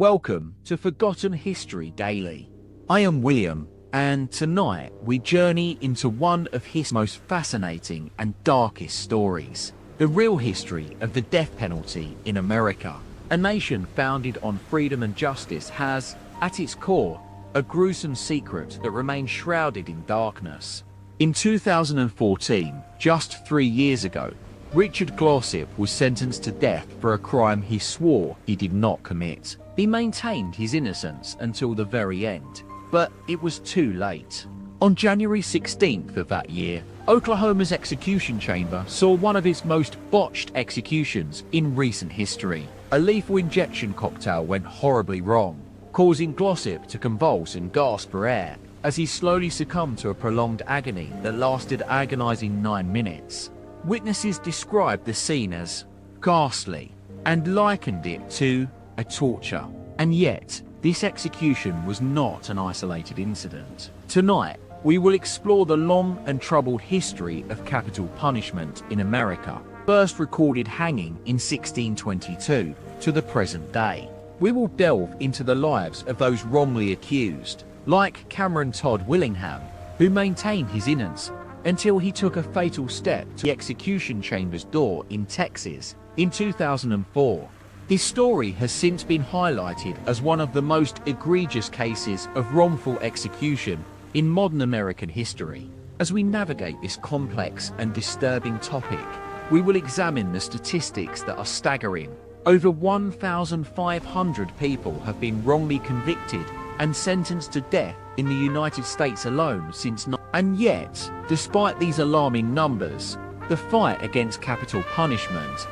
Welcome to Forgotten History Daily. I am William, and tonight we journey into one of his most fascinating and darkest stories, the real history of the death penalty in America. A nation founded on freedom and justice has, at its core, a gruesome secret that remains shrouded in darkness. In 2014, just 3 years ago, Richard Glossip was sentenced to death for a crime he swore he did not commit. He maintained his innocence until the very end, but it was too late. On January 16th of that year, Oklahoma's execution chamber saw one of its most botched executions in recent history. A lethal injection cocktail went horribly wrong, causing Glossip to convulse and gasp for air as he slowly succumbed to a prolonged agony that lasted agonizing 9 minutes. Witnesses described the scene as ghastly and likened it to a torture. And yet, this execution was not an isolated incident. Tonight, we will explore the long and troubled history of capital punishment in America, first recorded hanging in 1622 to the present day. We will delve into the lives of those wrongly accused, like Cameron Todd Willingham, who maintained his innocence until he took a fatal step to the execution chamber's door in Texas in 2004. This story has since been highlighted as one of the most egregious cases of wrongful execution in modern American history. As we navigate this complex and disturbing topic, we will examine the statistics that are staggering. Over 1,500 people have been wrongly convicted and sentenced to death in the United States alone since. And yet, despite these alarming numbers, the fight against capital punishment,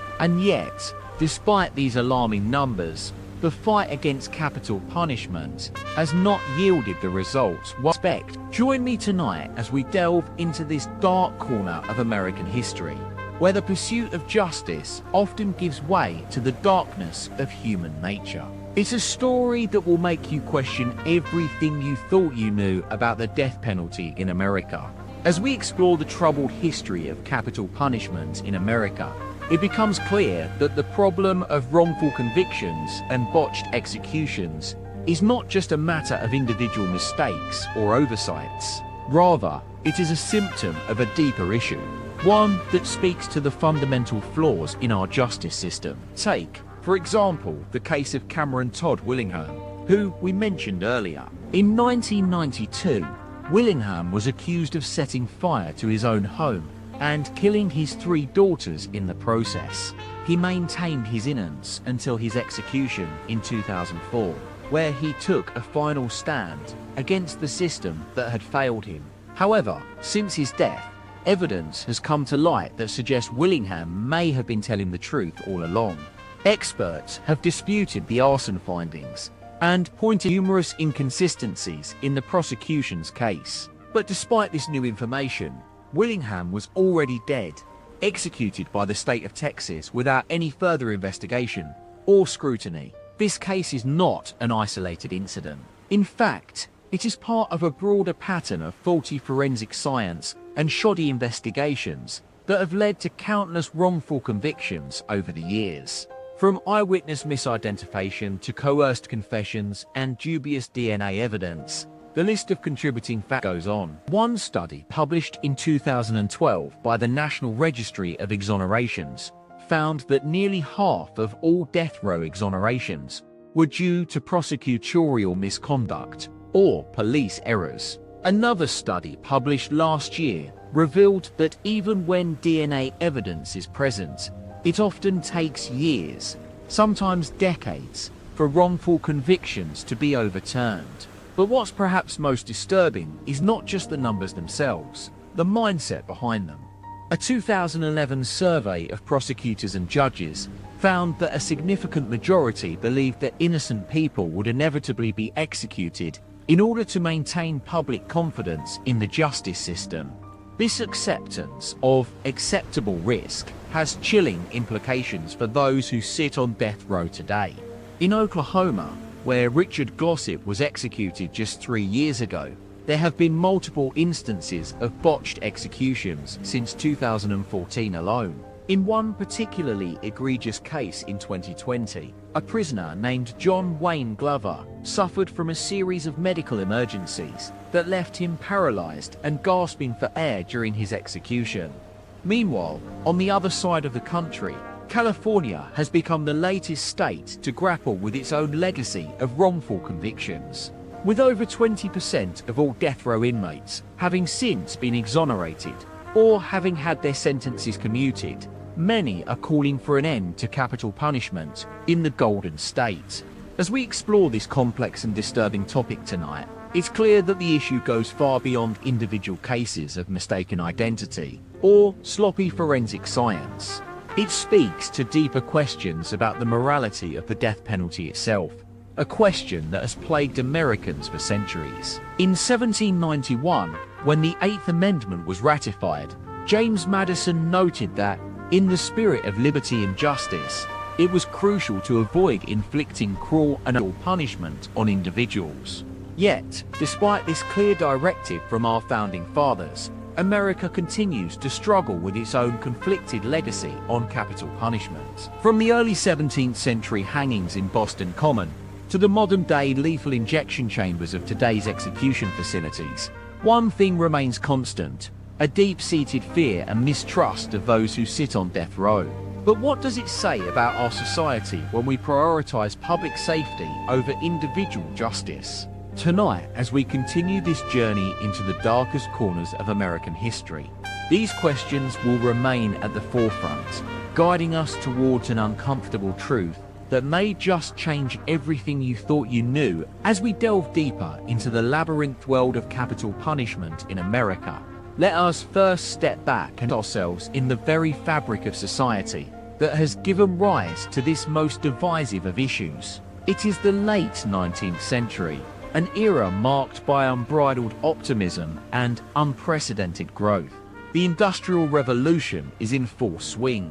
has not yielded the results we expect. Join me tonight as we delve into this dark corner of American history, where the pursuit of justice often gives way to the darkness of human nature. It's a story that will make you question everything you thought you knew about the death penalty in America. As we explore the troubled history of capital punishment in America, it becomes clear that the problem of wrongful convictions and botched executions is not just a matter of individual mistakes or oversights. Rather, it is a symptom of a deeper issue, one that speaks to the fundamental flaws in our justice system. Take, for example, the case of Cameron Todd Willingham, who we mentioned earlier. In 1992, Willingham was accused of setting fire to his own home and killing his 3 daughters in the process. He maintained his innocence until his execution in 2004, where he took a final stand against the system that had failed him. However, since his death, evidence has come to light that suggests Willingham may have been telling the truth all along. Experts have disputed the arson findings and pointed to numerous inconsistencies in the prosecution's case. But despite this new information, Willingham was already dead, executed by the state of Texas without any further investigation or scrutiny. This case is not an isolated incident. In fact, it is part of a broader pattern of faulty forensic science and shoddy investigations that have led to countless wrongful convictions over the years. From eyewitness misidentification to coerced confessions and dubious DNA evidence, the list of contributing factors goes on. One study published in 2012 by the National Registry of Exonerations found that nearly half of all death row exonerations were due to prosecutorial misconduct or police errors. Another study published last year revealed that even when DNA evidence is present, it often takes years, sometimes decades, for wrongful convictions to be overturned. But what's perhaps most disturbing is not just the numbers themselves, the mindset behind them. A 2011 survey of prosecutors and judges found that a significant majority believed that innocent people would inevitably be executed in order to maintain public confidence in the justice system. This acceptance of acceptable risk has chilling implications for those who sit on death row today. In Oklahoma, where Richard Glossip was executed just 3 years ago, there have been multiple instances of botched executions since 2014 alone. In one particularly egregious case in 2020, a prisoner named John Wayne Glover suffered from a series of medical emergencies that left him paralyzed and gasping for air during his execution. Meanwhile, on the other side of the country, California has become the latest state to grapple with its own legacy of wrongful convictions, with over 20% of all death row inmates having since been exonerated or having had their sentences commuted. Many are calling for an end to capital punishment in the Golden State. As we explore this complex and disturbing topic tonight, it's clear that the issue goes far beyond individual cases of mistaken identity or sloppy forensic science. It speaks to deeper questions about the morality of the death penalty itself, a question that has plagued Americans for centuries. In 1791, when the Eighth Amendment was ratified, James Madison noted that, in the spirit of liberty and justice, it was crucial to avoid inflicting cruel and unusual punishment on individuals. Yet, despite this clear directive from our founding fathers, America continues to struggle with its own conflicted legacy on capital punishment. From the early 17th century hangings in Boston Common to the modern-day lethal injection chambers of today's execution facilities, one thing remains constant: a deep-seated fear and mistrust of those who sit on death row. But what does it say about our society when we prioritize public safety over individual justice? Tonight, as we continue this journey into the darkest corners of American history, these questions will remain at the forefront, guiding us towards an uncomfortable truth that may just change everything you thought you knew as we delve deeper into the labyrinth world of capital punishment in America. Let us first step back and ourselves in the very fabric of society that has given rise to this most divisive of issues. It is the late 19th century, an era marked by unbridled optimism and unprecedented growth. The Industrial Revolution is in full swing,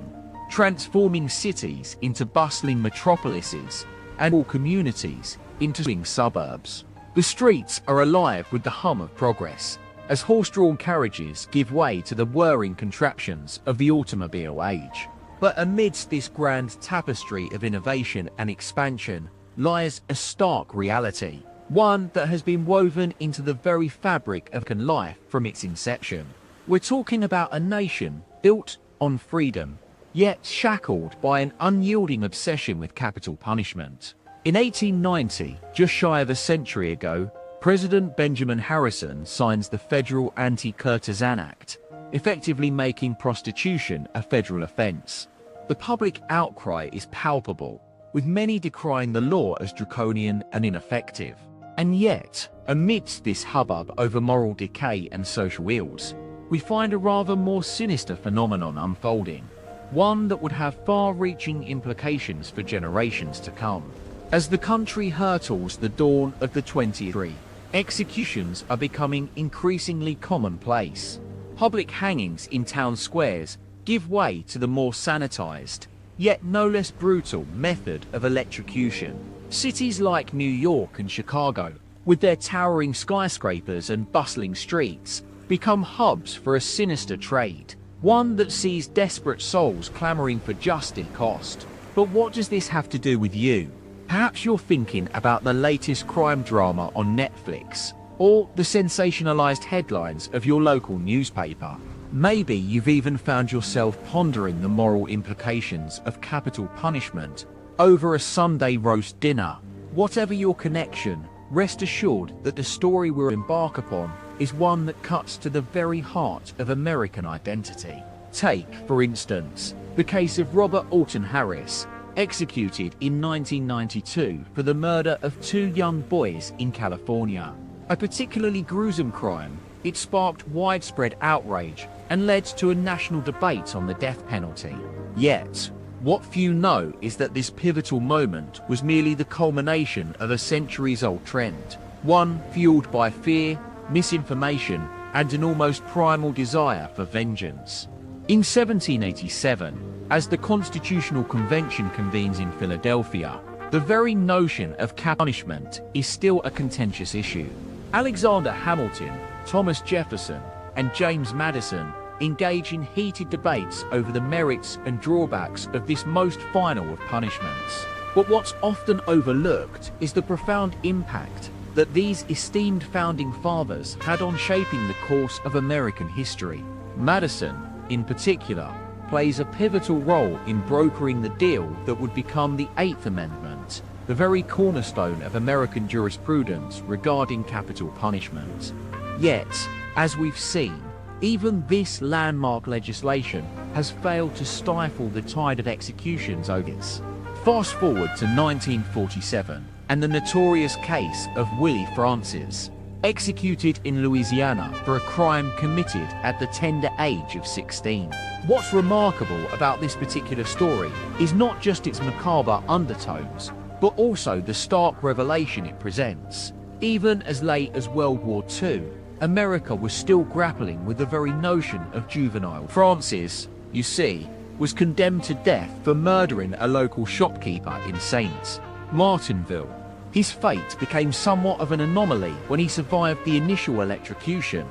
transforming cities into bustling metropolises and all communities into swing suburbs. The streets are alive with the hum of progress, as horse-drawn carriages give way to the whirring contraptions of the automobile age. But amidst this grand tapestry of innovation and expansion lies a stark reality, one that has been woven into the very fabric of American life from its inception. We're talking about a nation built on freedom, yet shackled by an unyielding obsession with capital punishment. In 1890, just shy of a century ago, President Benjamin Harrison signs the Federal Anti-Curtizan Act, effectively making prostitution a federal offense. The public outcry is palpable, with many decrying the law as draconian and ineffective. And yet, amidst this hubbub over moral decay and social ills, we find a rather more sinister phenomenon unfolding, one that would have far-reaching implications for generations to come. As the country hurtles the dawn of the 20th century, executions are becoming increasingly commonplace. Public hangings in town squares give way to the more sanitized, yet no less brutal method of electrocution. Cities like New York and Chicago, with their towering skyscrapers and bustling streets, become hubs for a sinister trade, one that sees desperate souls clamoring for just cost. But what does this have to do with you? Perhaps you're thinking about the latest crime drama on Netflix, or the sensationalized headlines of your local newspaper. Maybe you've even found yourself pondering the moral implications of capital punishment over a Sunday roast dinner. Whatever your connection, rest assured that the story we'll embark upon is one that cuts to the very heart of American identity. Take, for instance, the case of Robert Alton Harris, executed in 1992 for the murder of 2 young boys in California. A particularly gruesome crime, it sparked widespread outrage and led to a national debate on the death penalty. Yet, what few know is that this pivotal moment was merely the culmination of a centuries-old trend, one fueled by fear, misinformation, and an almost primal desire for vengeance. In 1787, as the Constitutional Convention convenes in Philadelphia, the very notion of capital punishment is still a contentious issue. Alexander Hamilton, Thomas Jefferson, and James Madison engage in heated debates over the merits and drawbacks of this most final of punishments. But what's often overlooked is the profound impact that these esteemed founding fathers had on shaping the course of American history. Madison, in particular, plays a pivotal role in brokering the deal that would become the Eighth Amendment, the very cornerstone of American jurisprudence regarding capital punishment. Yet, as we've seen, even this landmark legislation has failed to stifle the tide of executions over this. Fast forward to 1947 and the notorious case of Willie Francis, executed in Louisiana for a crime committed at the tender age of 16. What's remarkable about this particular story is not just its macabre undertones, but also the stark revelation it presents. Even as late as World War II, America was still grappling with the very notion of juvenile. Francis, you see, was condemned to death for murdering a local shopkeeper in St. Martinville. His fate became somewhat of an anomaly when he survived the initial electrocution,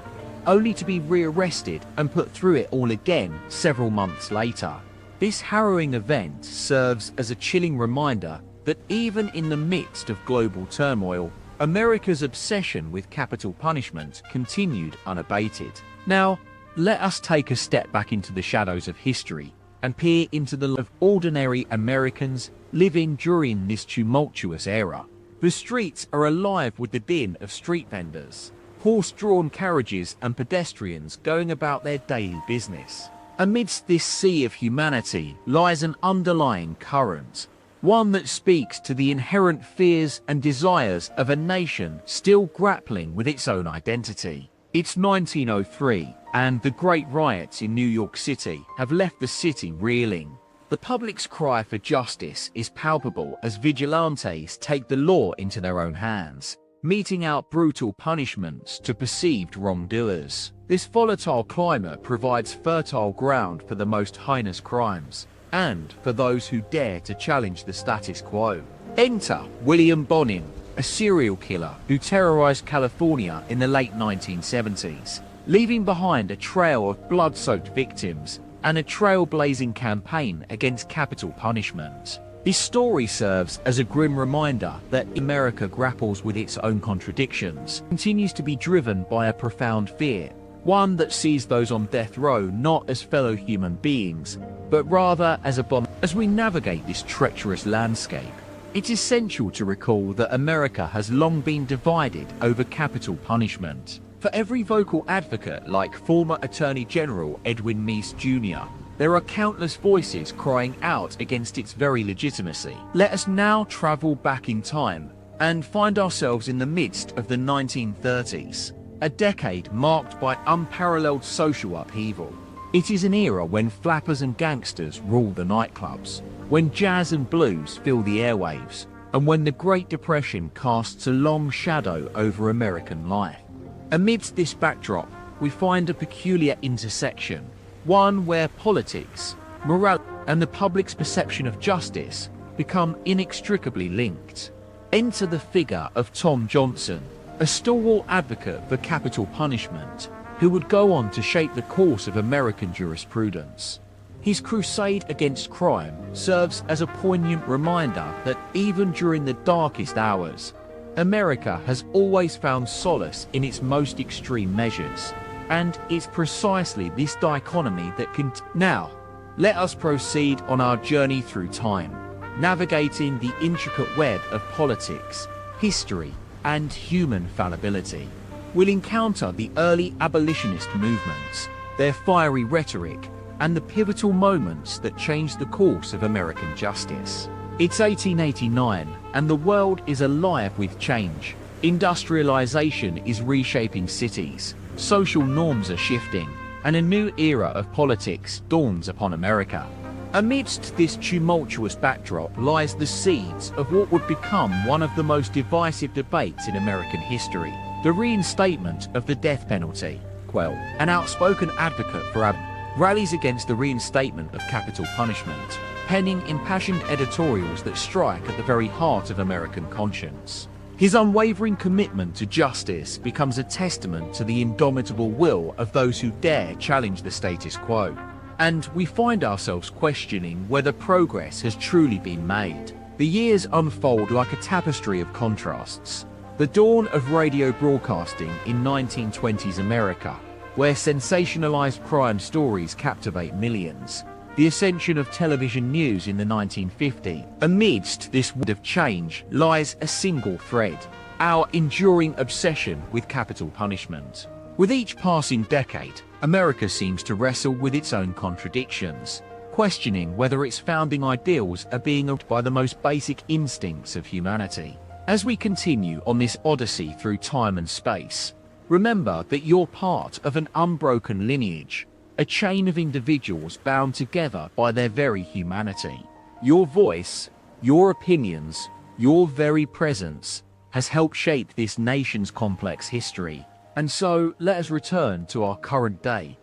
only to be rearrested and put through it all again several months later. This harrowing event serves as a chilling reminder that even in the midst of global turmoil, America's obsession with capital punishment continued unabated. Now, let us take a step back into the shadows of history and peer into the lives of ordinary Americans living during this tumultuous era. The streets are alive with the din of street vendors, horse-drawn carriages and pedestrians going about their daily business. Amidst this sea of humanity lies an underlying current, one that speaks to the inherent fears and desires of a nation still grappling with its own identity. It's 1903, and the great riots in New York City have left the city reeling. The public's cry for justice is palpable as vigilantes take the law into their own hands, meting out brutal punishments to perceived wrongdoers. This volatile climate provides fertile ground for the most heinous crimes, and for those who dare to challenge the status quo. Enter William Bonin, a serial killer who terrorized California in the late 1970s, leaving behind a trail of blood-soaked victims and a trailblazing campaign against capital punishment. This story serves as a grim reminder that America grapples with its own contradictions, continues to be driven by a profound fear, one that sees those on death row not as fellow human beings, but rather as a bomb. As we navigate this treacherous landscape, it's essential to recall that America has long been divided over capital punishment. For every vocal advocate like former Attorney General Edwin Meese Jr., there are countless voices crying out against its very legitimacy. Let us now travel back in time and find ourselves in the midst of the 1930s, a decade marked by unparalleled social upheaval. It is an era when flappers and gangsters rule the nightclubs, when jazz and blues fill the airwaves, and when the Great Depression casts a long shadow over American life. Amidst this backdrop, we find a peculiar intersection, one where politics, morality, and the public's perception of justice become inextricably linked. Enter the figure of Tom Johnson, a stalwart advocate for capital punishment, who would go on to shape the course of American jurisprudence. His crusade against crime serves as a poignant reminder that even during the darkest hours, America has always found solace in its most extreme measures, and it's precisely this dichotomy that can... Now, let us proceed on our journey through time, navigating the intricate web of politics, history, and human fallibility. We'll encounter the early abolitionist movements, their fiery rhetoric, and the pivotal moments that changed the course of American justice. It's 1889, and the world is alive with change. Industrialization is reshaping cities, social norms are shifting, and a new era of politics dawns upon America. Amidst this tumultuous backdrop lies the seeds of what would become one of the most divisive debates in American history, the reinstatement of the death penalty. Quell, an outspoken advocate for rallies against the reinstatement of capital punishment, penning impassioned editorials that strike at the very heart of American conscience. His unwavering commitment to justice becomes a testament to the indomitable will of those who dare challenge the status quo. And we find ourselves questioning whether progress has truly been made. The years unfold like a tapestry of contrasts. The dawn of radio broadcasting in 1920s America, where sensationalized crime stories captivate millions. The ascension of television news in the 1950s. Amidst this wind of change lies a single thread: our enduring obsession with capital punishment. With each passing decade, America seems to wrestle with its own contradictions, questioning whether its founding ideals are being upped by the most basic instincts of humanity. As we continue on this odyssey through time and space, remember that you're part of an unbroken lineage, a chain of individuals bound together by their very humanity. Your voice, your opinions, your very presence has helped shape this nation's complex history. And so let us return to our current day.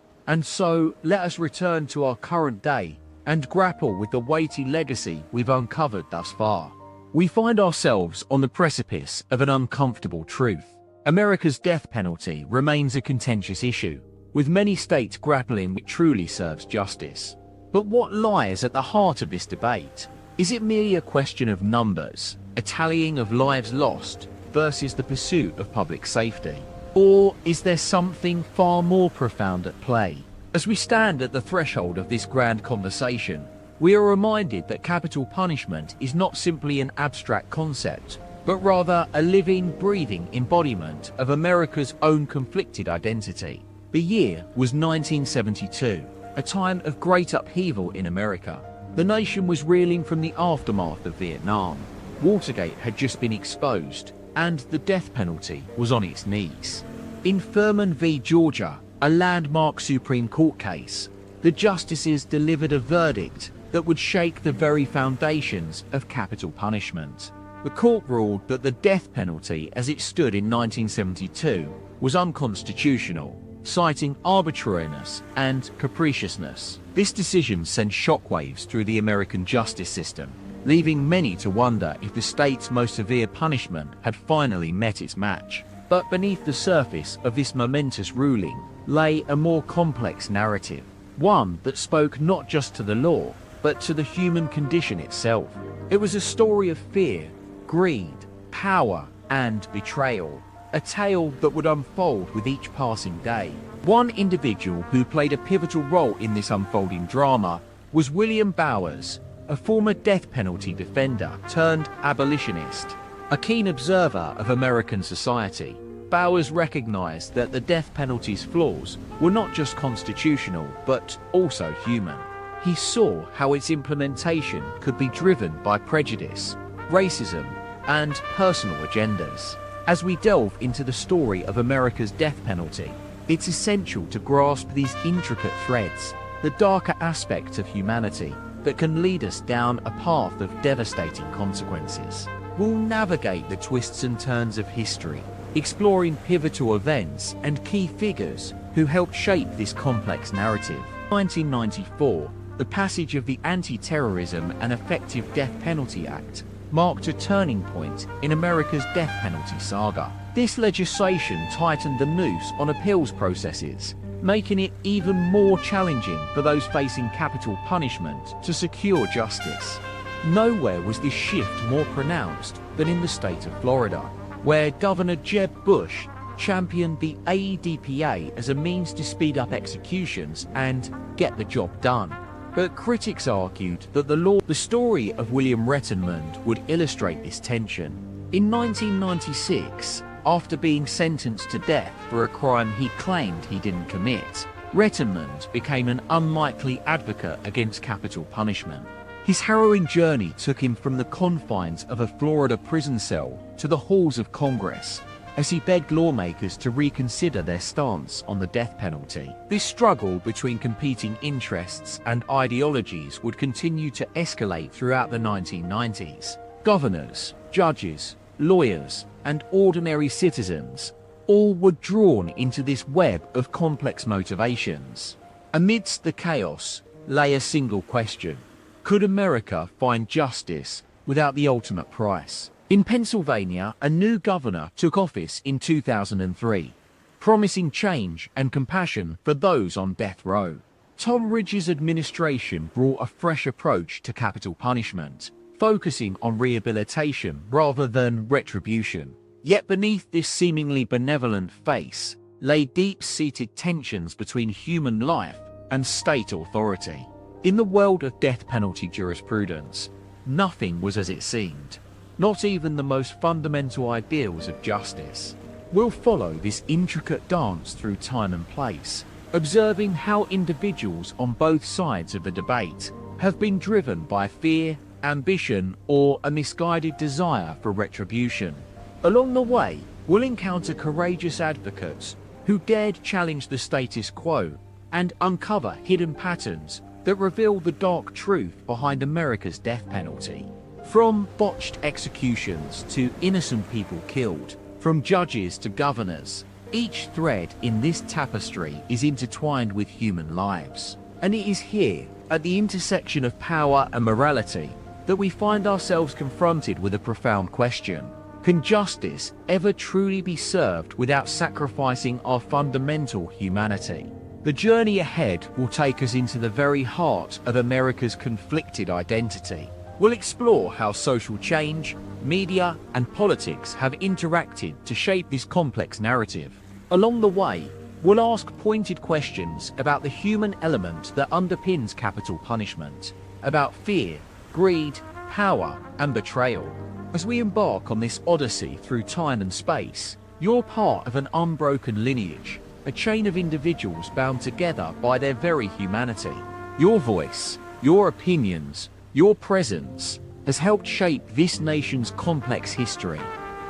And grapple with the weighty legacy we've uncovered thus far. We find ourselves on the precipice of an uncomfortable truth. America's death penalty remains a contentious issue, with many states grappling with what truly serves justice. But what lies at the heart of this debate? Is it merely a question of numbers, a tallying of lives lost versus the pursuit of public safety? Or is there something far more profound at play? As we stand at the threshold of this grand conversation, we are reminded that capital punishment is not simply an abstract concept, but rather a living, breathing embodiment of America's own conflicted identity. The year was 1972, a time of great upheaval in America. The nation was reeling from the aftermath of Vietnam. Watergate had just been exposed, and the death penalty was on its knees. In Furman v. Georgia, a landmark Supreme Court case, the justices delivered a verdict that would shake the very foundations of capital punishment. The court ruled that the death penalty as it stood in 1972 was unconstitutional, citing arbitrariness and capriciousness. This decision sent shockwaves through the American justice system, leaving many to wonder if the state's most severe punishment had finally met its match. But beneath the surface of this momentous ruling lay a more complex narrative, one that spoke not just to the law, but to the human condition itself. It was a story of fear, greed, power, and betrayal. A tale that would unfold with each passing day. One individual who played a pivotal role in this unfolding drama was William Bowers, a former death penalty defender turned abolitionist. A keen observer of American society, Bowers recognized that the death penalty's flaws were not just constitutional, but also human. He saw how its implementation could be driven by prejudice, racism, and personal agendas. As we delve into the story of America's death penalty, it's essential to grasp these intricate threads, the darker aspects of humanity that can lead us down a path of devastating consequences. We'll navigate the twists and turns of history, exploring pivotal events and key figures who helped shape this complex narrative. In 1994, the passage of the Anti-Terrorism and Effective Death Penalty Act marked a turning point in America's death penalty saga. This legislation tightened the noose on appeals processes, making it even more challenging for those facing capital punishment to secure justice. Nowhere was this shift more pronounced than in the state of Florida, where Governor Jeb Bush championed the AEDPA as a means to speed up executions and get the job done. But critics argued that the story of William Rettenmund would illustrate this tension. In 1996, after being sentenced to death for a crime he claimed he didn't commit, Rettenmund became an unlikely advocate against capital punishment. His harrowing journey took him from the confines of a Florida prison cell to the halls of Congress, as he begged lawmakers to reconsider their stance on the death penalty. This struggle between competing interests and ideologies would continue to escalate throughout the 1990s. Governors, judges, lawyers, and ordinary citizens all were drawn into this web of complex motivations. Amidst the chaos lay a single question: could America find justice without the ultimate price? In Pennsylvania, a new governor took office in 2003, promising change and compassion for those on death row. Tom Ridge's administration brought a fresh approach to capital punishment, focusing on rehabilitation rather than retribution. Yet beneath this seemingly benevolent face lay deep-seated tensions between human life and state authority. In the world of death penalty jurisprudence, nothing was as it seemed, not even the most fundamental ideals of justice. We'll follow this intricate dance through time and place, observing how individuals on both sides of the debate have been driven by fear, ambition, or a misguided desire for retribution. Along the way, we'll encounter courageous advocates who dared challenge the status quo and uncover hidden patterns that reveal the dark truth behind America's death penalty. From botched executions to innocent people killed, from judges to governors, each thread in this tapestry is intertwined with human lives. And it is here, at the intersection of power and morality, that we find ourselves confronted with a profound question. Can justice ever truly be served without sacrificing our fundamental humanity? The journey ahead will take us into the very heart of America's conflicted identity. We'll explore how social change, media, and politics have interacted to shape this complex narrative. Along the way, we'll ask pointed questions about the human element that underpins capital punishment, about fear, greed, power, and betrayal. As we embark on this odyssey through time and space, you're part of an unbroken lineage, a chain of individuals bound together by their very humanity. Your voice, your opinions, your presence has helped shape this nation's complex history.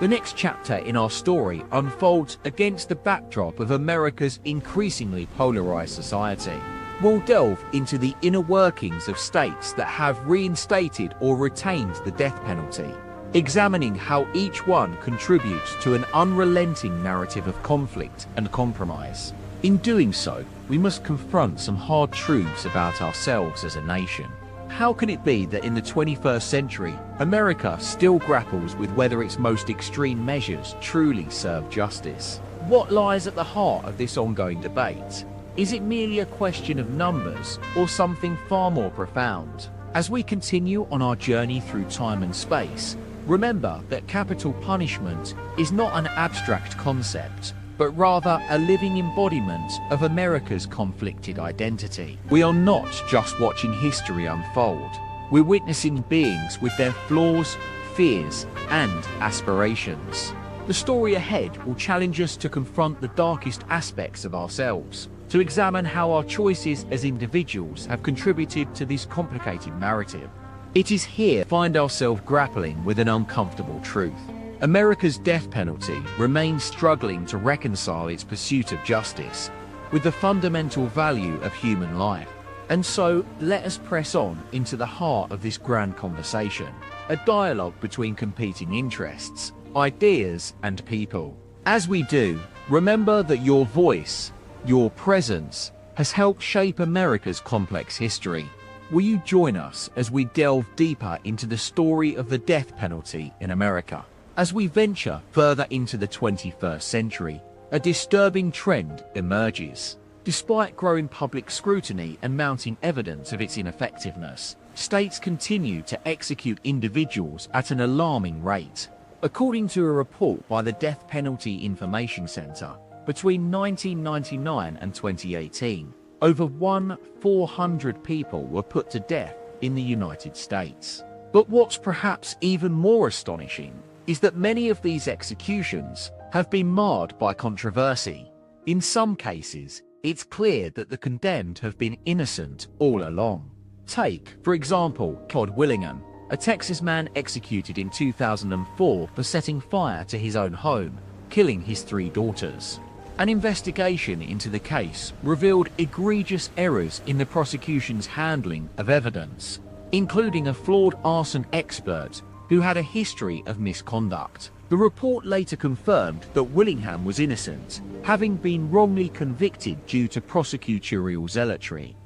The next chapter in our story unfolds against the backdrop of America's increasingly polarized society. We'll delve into the inner workings of states that have reinstated or retained the death penalty, examining how each one contributes to an unrelenting narrative of conflict and compromise. In doing so, we must confront some hard truths about ourselves as a nation. How can it be that in the 21st century, America still grapples with whether its most extreme measures truly serve justice? What lies at the heart of this ongoing debate? Is it merely a question of numbers or something far more profound? As we continue on our journey through time and space, remember that capital punishment is not an abstract concept, but rather a living embodiment of America's conflicted identity. We are not just watching history unfold. We're witnessing beings with their flaws, fears, and aspirations. The story ahead will challenge us to confront the darkest aspects of ourselves, to examine how our choices as individuals have contributed to this complicated narrative. It is here we find ourselves grappling with an uncomfortable truth. America's death penalty remains struggling to reconcile its pursuit of justice with the fundamental value of human life. And so, let us press on into the heart of this grand conversation, a dialogue between competing interests, ideas, and people. As we do, remember that your voice, your presence, has helped shape America's complex history. Will you join us as we delve deeper into the story of the death penalty in America? As we venture further into the 21st century, a disturbing trend emerges. Despite growing public scrutiny and mounting evidence of its ineffectiveness, states continue to execute individuals at an alarming rate. According to a report by the Death Penalty Information Center, between 1999 and 2018, over 1,400 people were put to death in the United States. But what's perhaps even more astonishing is that many of these executions have been marred by controversy. In some cases, it's clear that the condemned have been innocent all along. Take, for example, Todd Willingham, a Texas man executed in 2004 for setting fire to his own home, killing his 3 daughters. An investigation into the case revealed egregious errors in the prosecution's handling of evidence, including a flawed arson expert who had a history of misconduct. The report later confirmed that Willingham was innocent, having been wrongly convicted due to prosecutorial zealotry.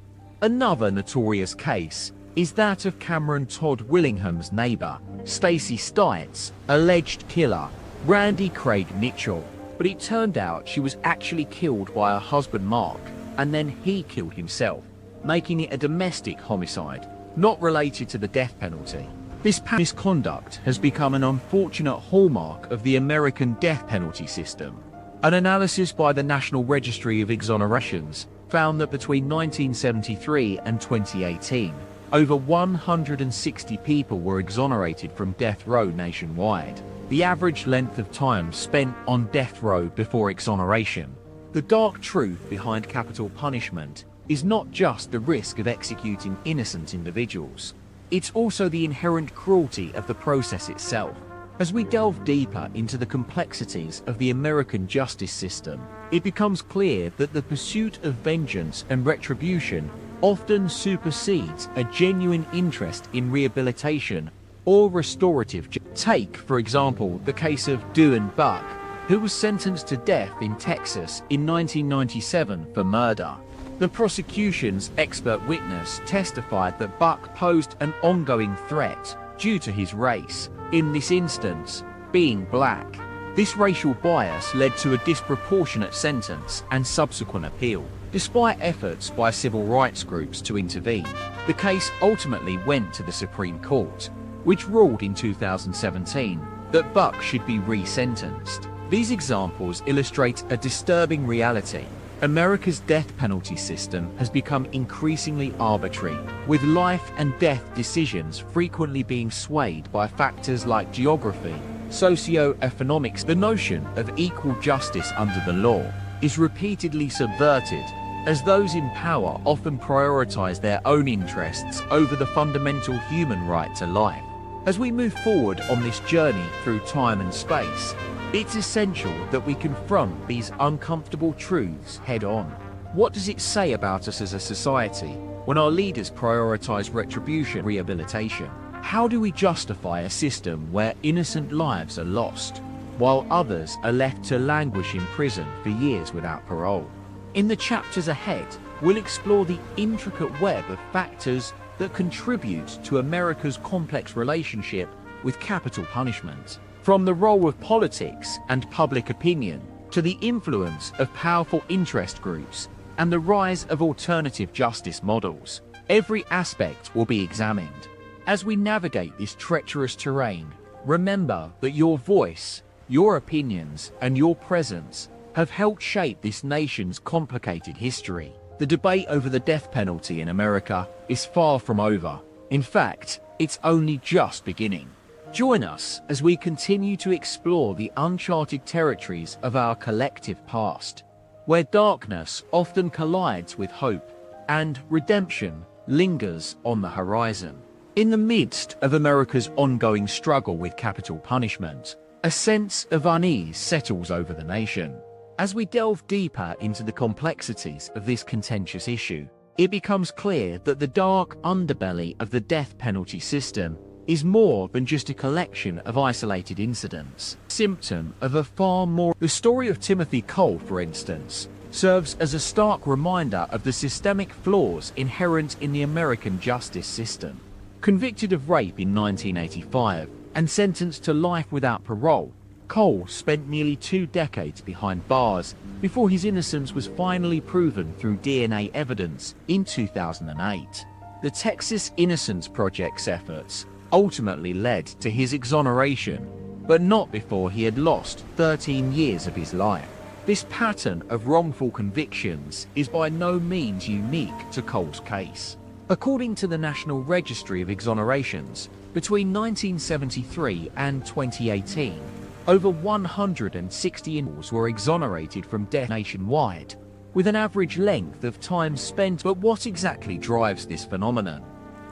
Another notorious case is that of Cameron Todd Willingham's neighbor, Stacey Stites' alleged killer, Randy Craig Mitchell. But it turned out she was actually killed by her husband Mark, and then he killed himself, making it a domestic homicide, not related to the death penalty. This misconduct has become an unfortunate hallmark of the American death penalty system. An analysis by the National Registry of Exonerations found that between 1973 and 2018, over 160 people were exonerated from death row nationwide. The average length of time spent on death row before exoneration. The dark truth behind capital punishment is not just the risk of executing innocent individuals. It's also the inherent cruelty of the process itself. As we delve deeper into the complexities of the American justice system, it becomes clear that the pursuit of vengeance and retribution often supersedes a genuine interest in rehabilitation or restorative justice. Take, for example, the case of Duane Buck, who was sentenced to death in Texas in 1997 for murder. The prosecution's expert witness testified that Buck posed an ongoing threat due to his race, in this instance, being black. This racial bias led to a disproportionate sentence and subsequent appeal. Despite efforts by civil rights groups to intervene, the case ultimately went to the Supreme Court, which ruled in 2017 that Buck should be re-sentenced. These examples illustrate a disturbing reality. America's death penalty system has become increasingly arbitrary, with life and death decisions frequently being swayed by factors like geography, socio-economics. The notion of equal justice under the law is repeatedly subverted, as those in power often prioritize their own interests over the fundamental human right to life. As we move forward on this journey through time and space, it's essential that we confront these uncomfortable truths head-on. What does it say about us as a society when our leaders prioritize retribution and rehabilitation? How do we justify a system where innocent lives are lost, while others are left to languish in prison for years without parole? In the chapters ahead, we'll explore the intricate web of factors that contribute to America's complex relationship with capital punishment. From the role of politics and public opinion to the influence of powerful interest groups and the rise of alternative justice models, every aspect will be examined. As we navigate this treacherous terrain, remember that your voice, your opinions, and your presence have helped shape this nation's complicated history. The debate over the death penalty in America is far from over. In fact, it's only just beginning. Join us as we continue to explore the uncharted territories of our collective past, where darkness often collides with hope and redemption lingers on the horizon. In the midst of America's ongoing struggle with capital punishment, a sense of unease settles over the nation. As we delve deeper into the complexities of this contentious issue, it becomes clear that the dark underbelly of the death penalty system is more than just a collection of isolated incidents. Symptom of a far more... The story of Timothy Cole, for instance, serves as a stark reminder of the systemic flaws inherent in the American justice system. Convicted of rape in 1985 and sentenced to life without parole, Cole spent nearly 2 decades behind bars before his innocence was finally proven through DNA evidence in 2008. The Texas Innocence Project's efforts ultimately led to his exoneration, but not before he had lost 13 years of his life. This pattern of wrongful convictions is by no means unique to Cole's case. According to the National Registry of Exonerations, between 1973 and 2018, over 160 individuals were exonerated from death nationwide, with an average length of time spent. But what exactly drives this phenomenon?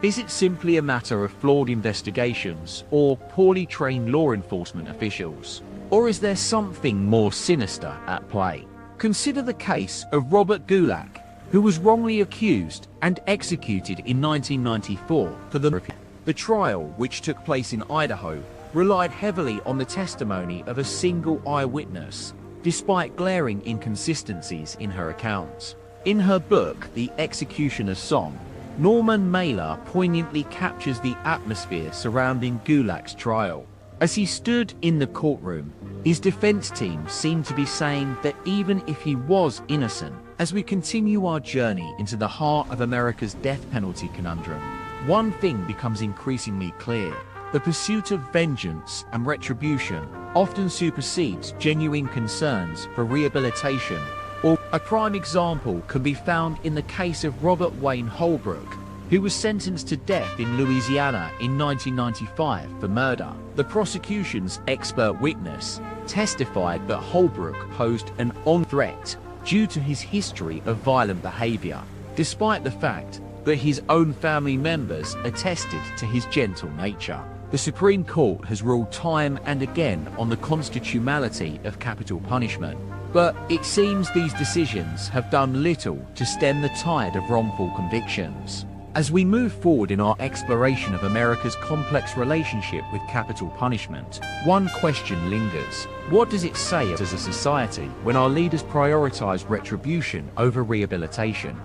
Is it simply a matter of flawed investigations or poorly trained law enforcement officials? Or is there something more sinister at play? Consider the case of Robert Gulak, who was wrongly accused and executed in 1994 for the trial, which took place in Idaho, relied heavily on the testimony of a single eyewitness, despite glaring inconsistencies in her accounts. In her book, The Executioner's Song, Norman Mailer poignantly captures the atmosphere surrounding Gulag's trial. As he stood in the courtroom, his defense team seemed to be saying that even if he was innocent, as we continue our journey into the heart of America's death penalty conundrum, one thing becomes increasingly clear. The pursuit of vengeance and retribution often supersedes genuine concerns for rehabilitation. Or a prime example can be found in the case of Robert Wayne Holbrook, who was sentenced to death in Louisiana in 1995 for murder. The prosecution's expert witness testified that Holbrook posed an on threat due to his history of violent behavior, despite the fact that his own family members attested to his gentle nature. The Supreme Court has ruled time and again on the constitutionality of capital punishment, but it seems these decisions have done little to stem the tide of wrongful convictions. As we move forward in our exploration of America's complex relationship with capital punishment, one question lingers. What does it say as a society when our leaders prioritize retribution over rehabilitation?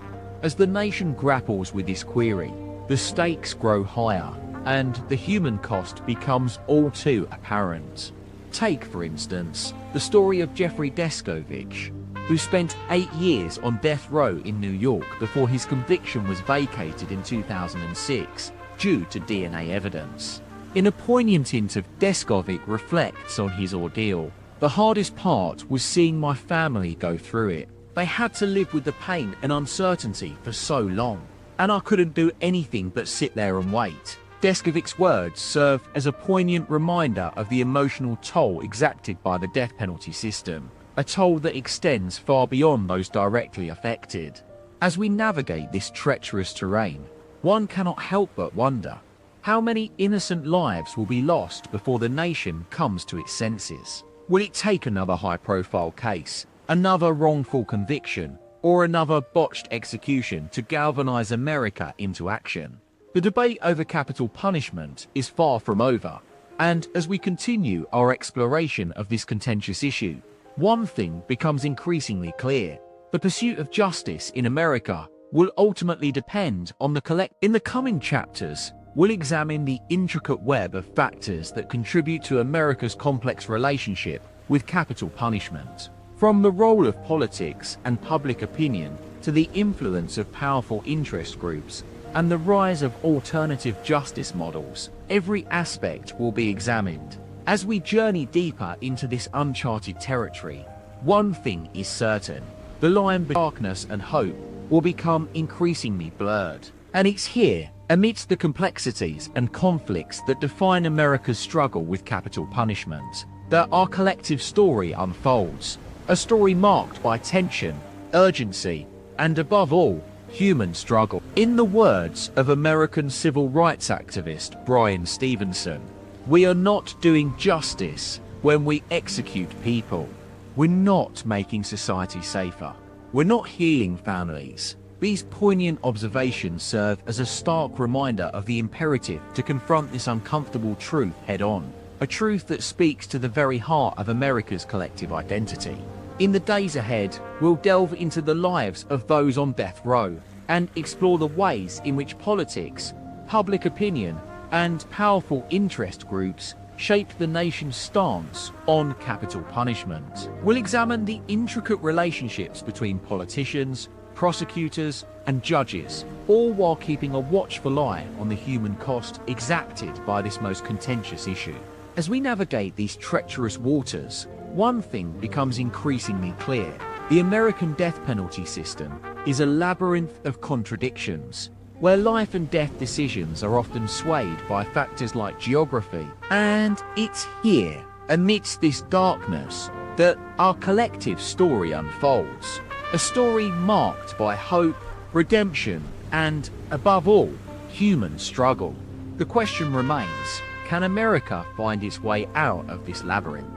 As the nation grapples with this query, the stakes grow higher, and the human cost becomes all too apparent. Take, for instance, the story of Jeffrey Descovich, who spent 8 years on death row in New York before his conviction was vacated in 2006 due to DNA evidence. In a poignant hint of Descovich reflects on his ordeal. The hardest part was seeing my family go through it. They had to live with the pain and uncertainty for so long, and I couldn't do anything but sit there and wait. Descovich's words serve as a poignant reminder of the emotional toll exacted by the death penalty system, a toll that extends far beyond those directly affected. As we navigate this treacherous terrain, one cannot help but wonder, how many innocent lives will be lost before the nation comes to its senses? Will it take another high-profile case, another wrongful conviction, or another botched execution to galvanize America into action? The debate over capital punishment is far from over, and as we continue our exploration of this contentious issue, one thing becomes increasingly clear. The pursuit of justice in America will ultimately depend on the collect. In the coming chapters, we'll examine the intricate web of factors that contribute to America's complex relationship with capital punishment. From the role of politics and public opinion to the influence of powerful interest groups and the rise of alternative justice models, every aspect will be examined. As we journey deeper into this uncharted territory, one thing is certain: the line between darkness and hope will become increasingly blurred. And it's here, amidst the complexities and conflicts that define America's struggle with capital punishment, that our collective story unfolds. A story marked by tension, urgency, and above all, human struggle. In the words of American civil rights activist Brian Stevenson, we are not doing justice when we execute people. We're not making society safer. We're not healing families. These poignant observations serve as a stark reminder of the imperative to confront this uncomfortable truth head-on, a truth that speaks to the very heart of America's collective identity. In the days ahead, we'll delve into the lives of those on death row and explore the ways in which politics, public opinion, and powerful interest groups shape the nation's stance on capital punishment. We'll examine the intricate relationships between politicians, prosecutors, and judges, all while keeping a watchful eye on the human cost exacted by this most contentious issue. As we navigate these treacherous waters, one thing becomes increasingly clear. The American death penalty system is a labyrinth of contradictions, where life and death decisions are often swayed by factors like geography. And it's here, amidst this darkness, that our collective story unfolds. A story marked by hope, redemption, and, above all, human struggle. The question remains, can America find its way out of this labyrinth?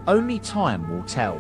Only time will tell.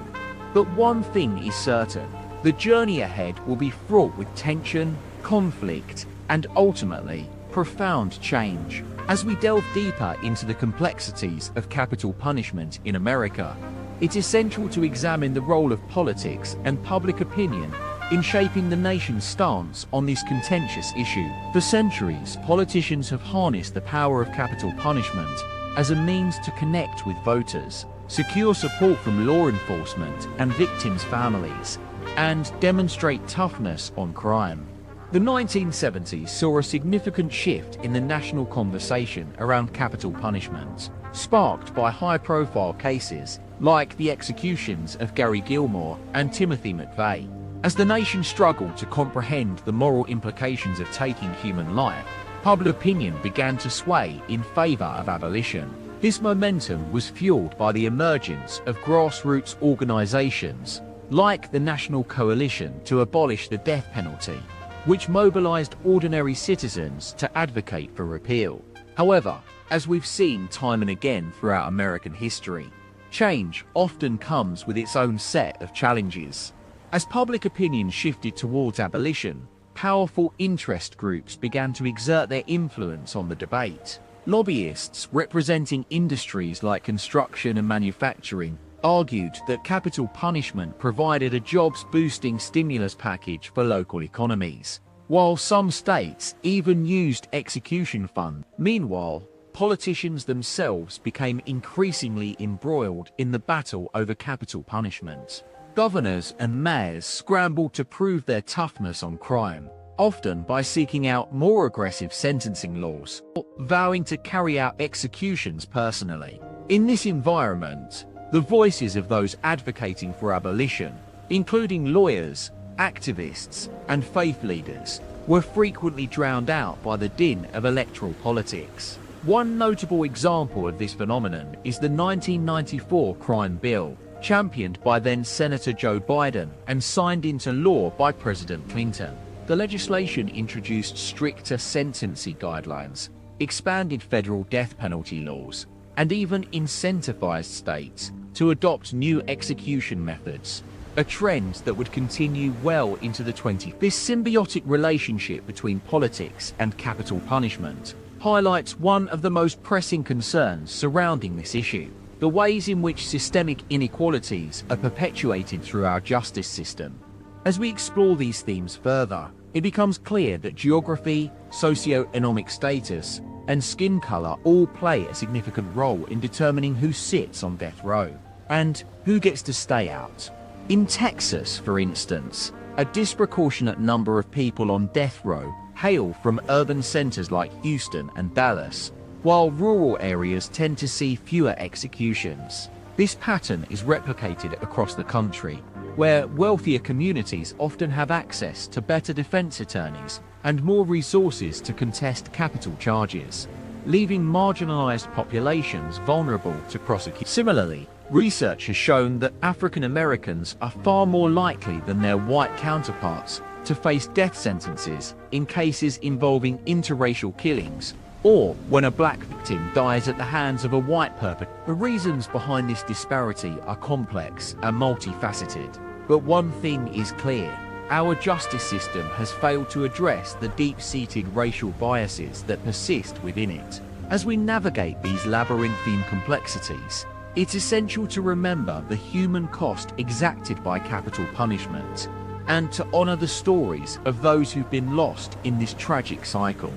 But one thing is certain: the journey ahead will be fraught with tension, conflict, and ultimately, profound change. As we delve deeper into the complexities of capital punishment in America, it's essential to examine the role of politics and public opinion in shaping the nation's stance on this contentious issue. For centuries, politicians have harnessed the power of capital punishment as a means to connect with voters, secure support from law enforcement and victims' families, and demonstrate toughness on crime. The 1970s saw a significant shift in the national conversation around capital punishment, sparked by high-profile cases like the executions of Gary Gilmore and Timothy McVeigh. As the nation struggled to comprehend the moral implications of taking human life, public opinion began to sway in favor of abolition. This momentum was fueled by the emergence of grassroots organizations like the National Coalition to Abolish the Death Penalty, which mobilized ordinary citizens to advocate for repeal. However, as we've seen time and again throughout American history, change often comes with its own set of challenges. As public opinion shifted towards abolition, powerful interest groups began to exert their influence on the debate. Lobbyists representing industries like construction and manufacturing argued that capital punishment provided a jobs-boosting stimulus package for local economies, while some states even used execution funds. Meanwhile, politicians themselves became increasingly embroiled in the battle over capital punishment. Governors and mayors scrambled to prove their toughness on crime, often by seeking out more aggressive sentencing laws, or vowing to carry out executions personally. In this environment, the voices of those advocating for abolition, including lawyers, activists, and faith leaders, were frequently drowned out by the din of electoral politics. One notable example of this phenomenon is the 1994 crime bill, championed by then-Senator Joe Biden and signed into law by President Clinton. The legislation introduced stricter sentencing guidelines, expanded federal death penalty laws, and even incentivized states to adopt new execution methods, a trend that would continue well into the 20s. This symbiotic relationship between politics and capital punishment highlights one of the most pressing concerns surrounding this issue: the ways in which systemic inequalities are perpetuated through our justice system. As we explore these themes further, it becomes clear that geography, socioeconomic status, and skin color all play a significant role in determining who sits on death row and who gets to stay out. In Texas, for instance, a disproportionate number of people on death row hail from urban centers like Houston and Dallas, while rural areas tend to see fewer executions. This pattern is replicated across the country, where wealthier communities often have access to better defense attorneys and more resources to contest capital charges, leaving marginalized populations vulnerable to prosecution. Similarly, research has shown that African Americans are far more likely than their white counterparts to face death sentences in cases involving interracial killings, or when a black victim dies at the hands of a white perpetrator. The reasons behind this disparity are complex and multifaceted, but one thing is clear: our justice system has failed to address the deep-seated racial biases that persist within it. As we navigate these labyrinthine complexities, it's essential to remember the human cost exacted by capital punishment, and to honor the stories of those who've been lost in this tragic cycle.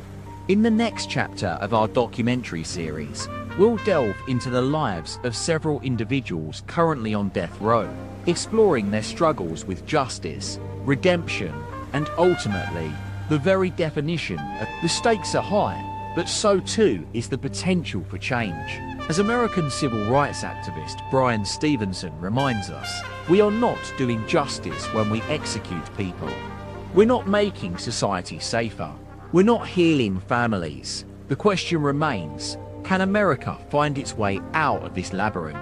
In the next chapter of our documentary series, we'll delve into the lives of several individuals currently on death row, exploring their struggles with justice, redemption, and ultimately, the very definition of the stakes are high, but so too is the potential for change. As American civil rights activist Brian Stevenson reminds us, we are not doing justice when we execute people. We're not making society safer. We're not healing families. The question remains, can America find its way out of this labyrinth?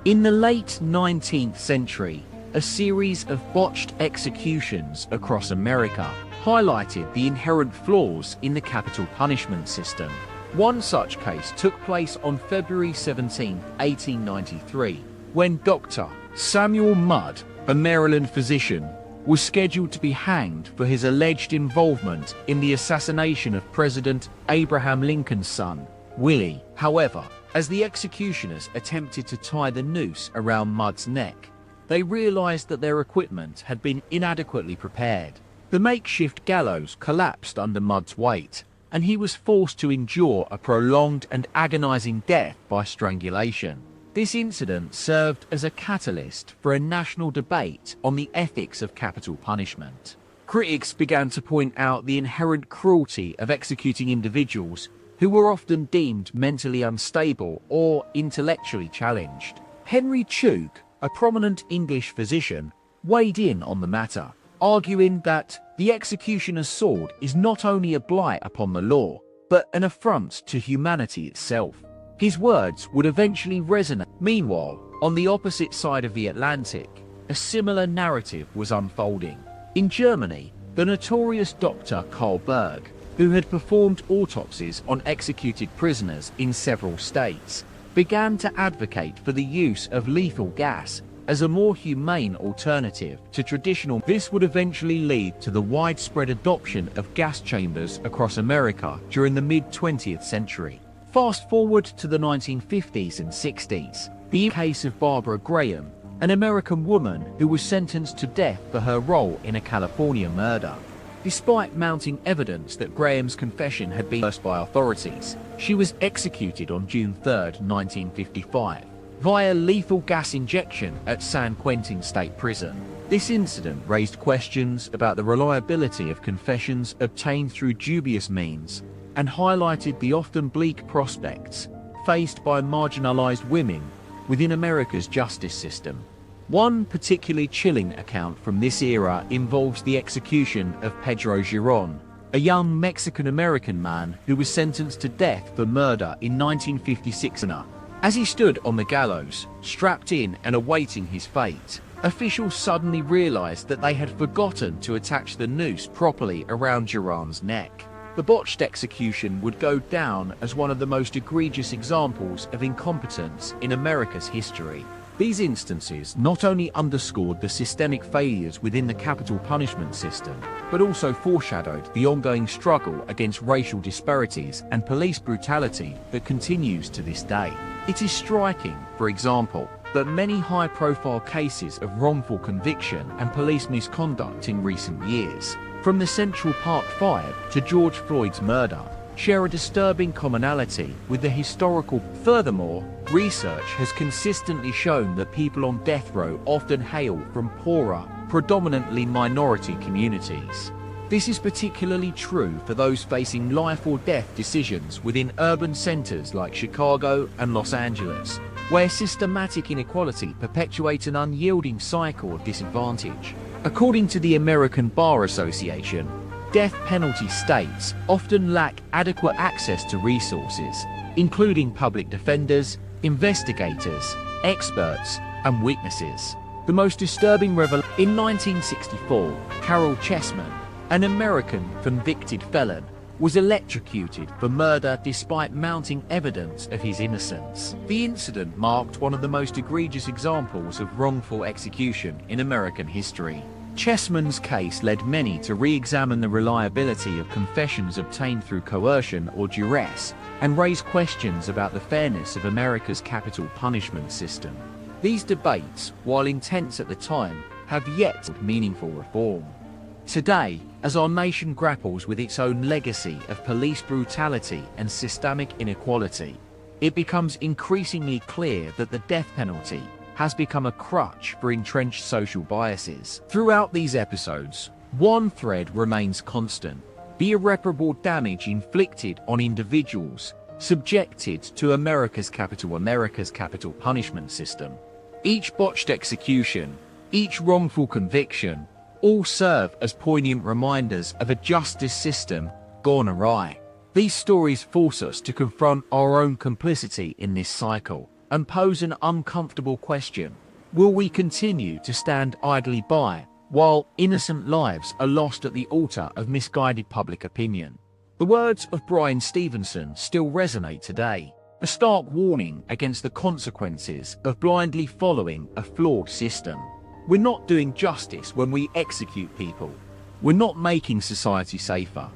In the late 19th century, a series of botched executions across America highlighted the inherent flaws in the capital punishment system. One such case took place on February 17, 1893, when Dr. Samuel Mudd, a Maryland physician, was scheduled to be hanged for his alleged involvement in the assassination of President Abraham Lincoln's son, Willie. However, as the executioners attempted to tie the noose around Mudd's neck, They realized that their equipment had been inadequately prepared. The makeshift gallows collapsed under Mudd's weight, and he was forced to endure a prolonged and agonizing death by strangulation. This incident served as a catalyst for a national debate on the ethics of capital punishment. Critics began to point out the inherent cruelty of executing individuals who were often deemed mentally unstable or intellectually challenged. Henry Chug, a prominent English physician, weighed in on the matter, arguing that the executioner's sword is not only a blight upon the law, but an affront to humanity itself. His words would eventually resonate. Meanwhile, on the opposite side of the Atlantic, a similar narrative was unfolding. In Germany, the notorious Dr. Karl Berg, who had performed autopsies on executed prisoners in several states, began to advocate for the use of lethal gas as a more humane alternative to traditional. This would eventually lead to the widespread adoption of gas chambers across America during the mid-20th century. Fast forward to the 1950s and 60s, the case of Barbara Graham, an American woman who was sentenced to death for her role in a California murder. Despite mounting evidence that Graham's confession had been coerced by authorities, she was executed on June 3, 1955, via lethal gas injection at San Quentin State Prison. This incident raised questions about the reliability of confessions obtained through dubious means and highlighted the often bleak prospects faced by marginalized women within America's justice system. One particularly chilling account from this era involves the execution of Pedro Giron, a young Mexican-American man who was sentenced to death for murder in 1956. As he stood on the gallows, strapped in and awaiting his fate, officials suddenly realized that they had forgotten to attach the noose properly around Giron's neck. The botched execution would go down as one of the most egregious examples of incompetence in America's history. These instances not only underscored the systemic failures within the capital punishment system, but also foreshadowed the ongoing struggle against racial disparities and police brutality that continues to this day. It is striking, for example, that many high-profile cases of wrongful conviction and police misconduct in recent years, from the Central Park 5 to George Floyd's murder, share a disturbing commonality with the historical. Furthermore, research has consistently shown that people on death row often hail from poorer, predominantly minority communities. This is particularly true for those facing life or death decisions within urban centers like Chicago and Los Angeles, where systematic inequality perpetuates an unyielding cycle of disadvantage. According to the American Bar Association, death penalty states often lack adequate access to resources, including public defenders, investigators, experts, and witnesses. The most disturbing revelation: in 1964, Carol Chessman, an American convicted felon, was electrocuted for murder despite mounting evidence of his innocence. The incident marked one of the most egregious examples of wrongful execution in American history. Chessman's case led many to re-examine the reliability of confessions obtained through coercion or duress, and raise questions about the fairness of America's capital punishment system. These debates, while intense at the time, have yet to meaningful reform. Today, as our nation grapples with its own legacy of police brutality and systemic inequality, it becomes increasingly clear that the death penalty has become a crutch for entrenched social biases. Throughout these episodes, one thread remains constant: the irreparable damage inflicted on individuals subjected to America's capital punishment system. Each botched execution, each wrongful conviction, all serve as poignant reminders of a justice system gone awry. These stories force us to confront our own complicity in this cycle and pose an uncomfortable question: will we continue to stand idly by while innocent lives are lost at the altar of misguided public opinion? The words of Brian Stevenson still resonate today, a stark warning against the consequences of blindly following a flawed system. We're not doing justice when we execute people. We're not making society safer.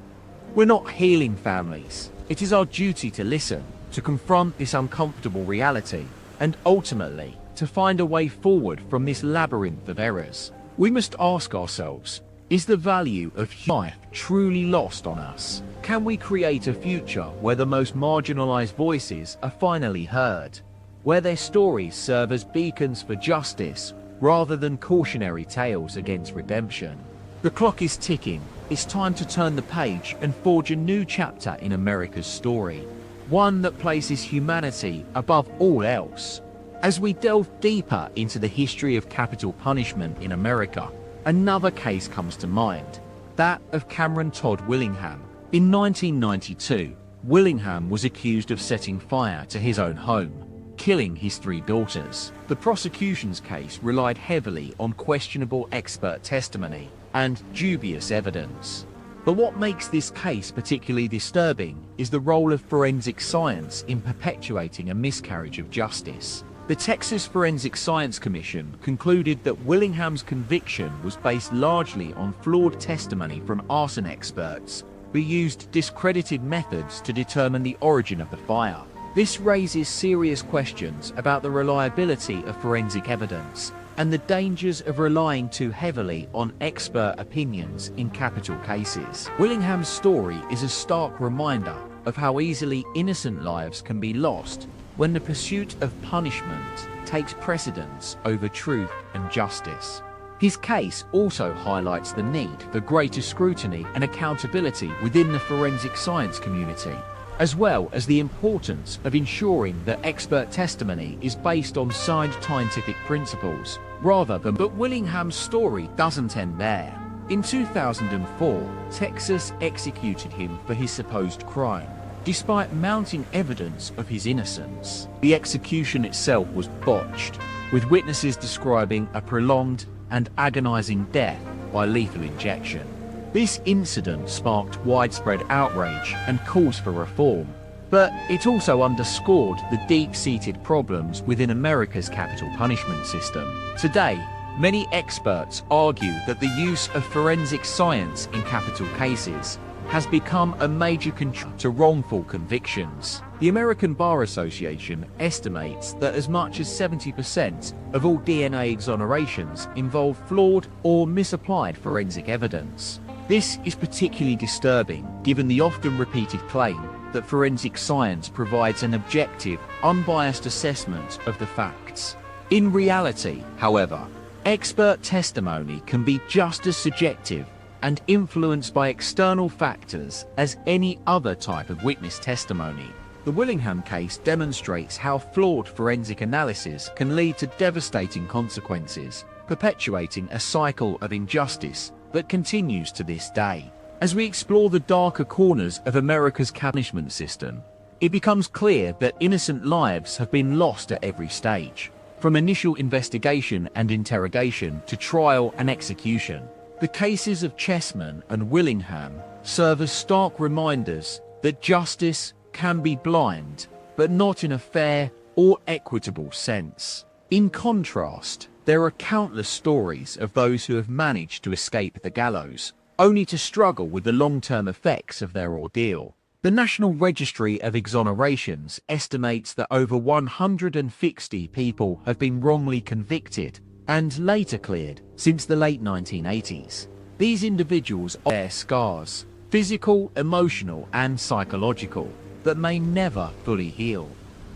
We're not healing families. It is our duty to listen, to confront this uncomfortable reality, and ultimately to find a way forward from this labyrinth of errors, we must ask ourselves, is the value of life truly lost on us? Can we create a future where the most marginalized voices are finally heard, where their stories serve as beacons for justice rather than cautionary tales against redemption? The clock is ticking. It's time to turn the page and forge a new chapter in America's story, one that places humanity above all else. As we delve deeper into the history of capital punishment in America, another case comes to mind, that of Cameron Todd Willingham. In 1992, Willingham was accused of setting fire to his own home, killing his 3 daughters. The prosecution's case relied heavily on questionable expert testimony and dubious evidence. But what makes this case particularly disturbing is the role of forensic science in perpetuating a miscarriage of justice. The Texas Forensic Science Commission concluded that Willingham's conviction was based largely on flawed testimony from arson experts who used discredited methods to determine the origin of the fire. This raises serious questions about the reliability of forensic evidence and the dangers of relying too heavily on expert opinions in capital cases. Willingham's story is a stark reminder of how easily innocent lives can be lost when the pursuit of punishment takes precedence over truth and justice. His case also highlights the need for greater scrutiny and accountability within the forensic science community, as well as the importance of ensuring that expert testimony is based on sound scientific principles rather than. But Willingham's story doesn't end there. In 2004, Texas executed him for his supposed crime, despite mounting evidence of his innocence. The execution itself was botched, with witnesses describing a prolonged and agonizing death by lethal injection. This incident sparked widespread outrage and calls for reform, but it also underscored the deep-seated problems within America's capital punishment system. Today, many experts argue that the use of forensic science in capital cases has become a major contributor to wrongful convictions. The American Bar Association estimates that as much as 70% of all DNA exonerations involve flawed or misapplied forensic evidence. This is particularly disturbing given the often repeated claim that forensic science provides an objective, unbiased assessment of the facts. In reality, however, expert testimony can be just as subjective and influenced by external factors as any other type of witness testimony. The Willingham case demonstrates how flawed forensic analysis can lead to devastating consequences, perpetuating a cycle of injustice that continues to this day. As we explore the darker corners of America's punishment system, it becomes clear that innocent lives have been lost at every stage, from initial investigation and interrogation to trial and execution. The cases of Chessman and Willingham serve as stark reminders that justice can be blind, but not in a fair or equitable sense. In contrast, there are countless stories of those who have managed to escape the gallows, only to struggle with the long-term effects of their ordeal. The National Registry of Exonerations estimates that over 160 people have been wrongly convicted and later cleared since the late 1980s. These individuals bear scars, physical, emotional, and psychological, that may never fully heal.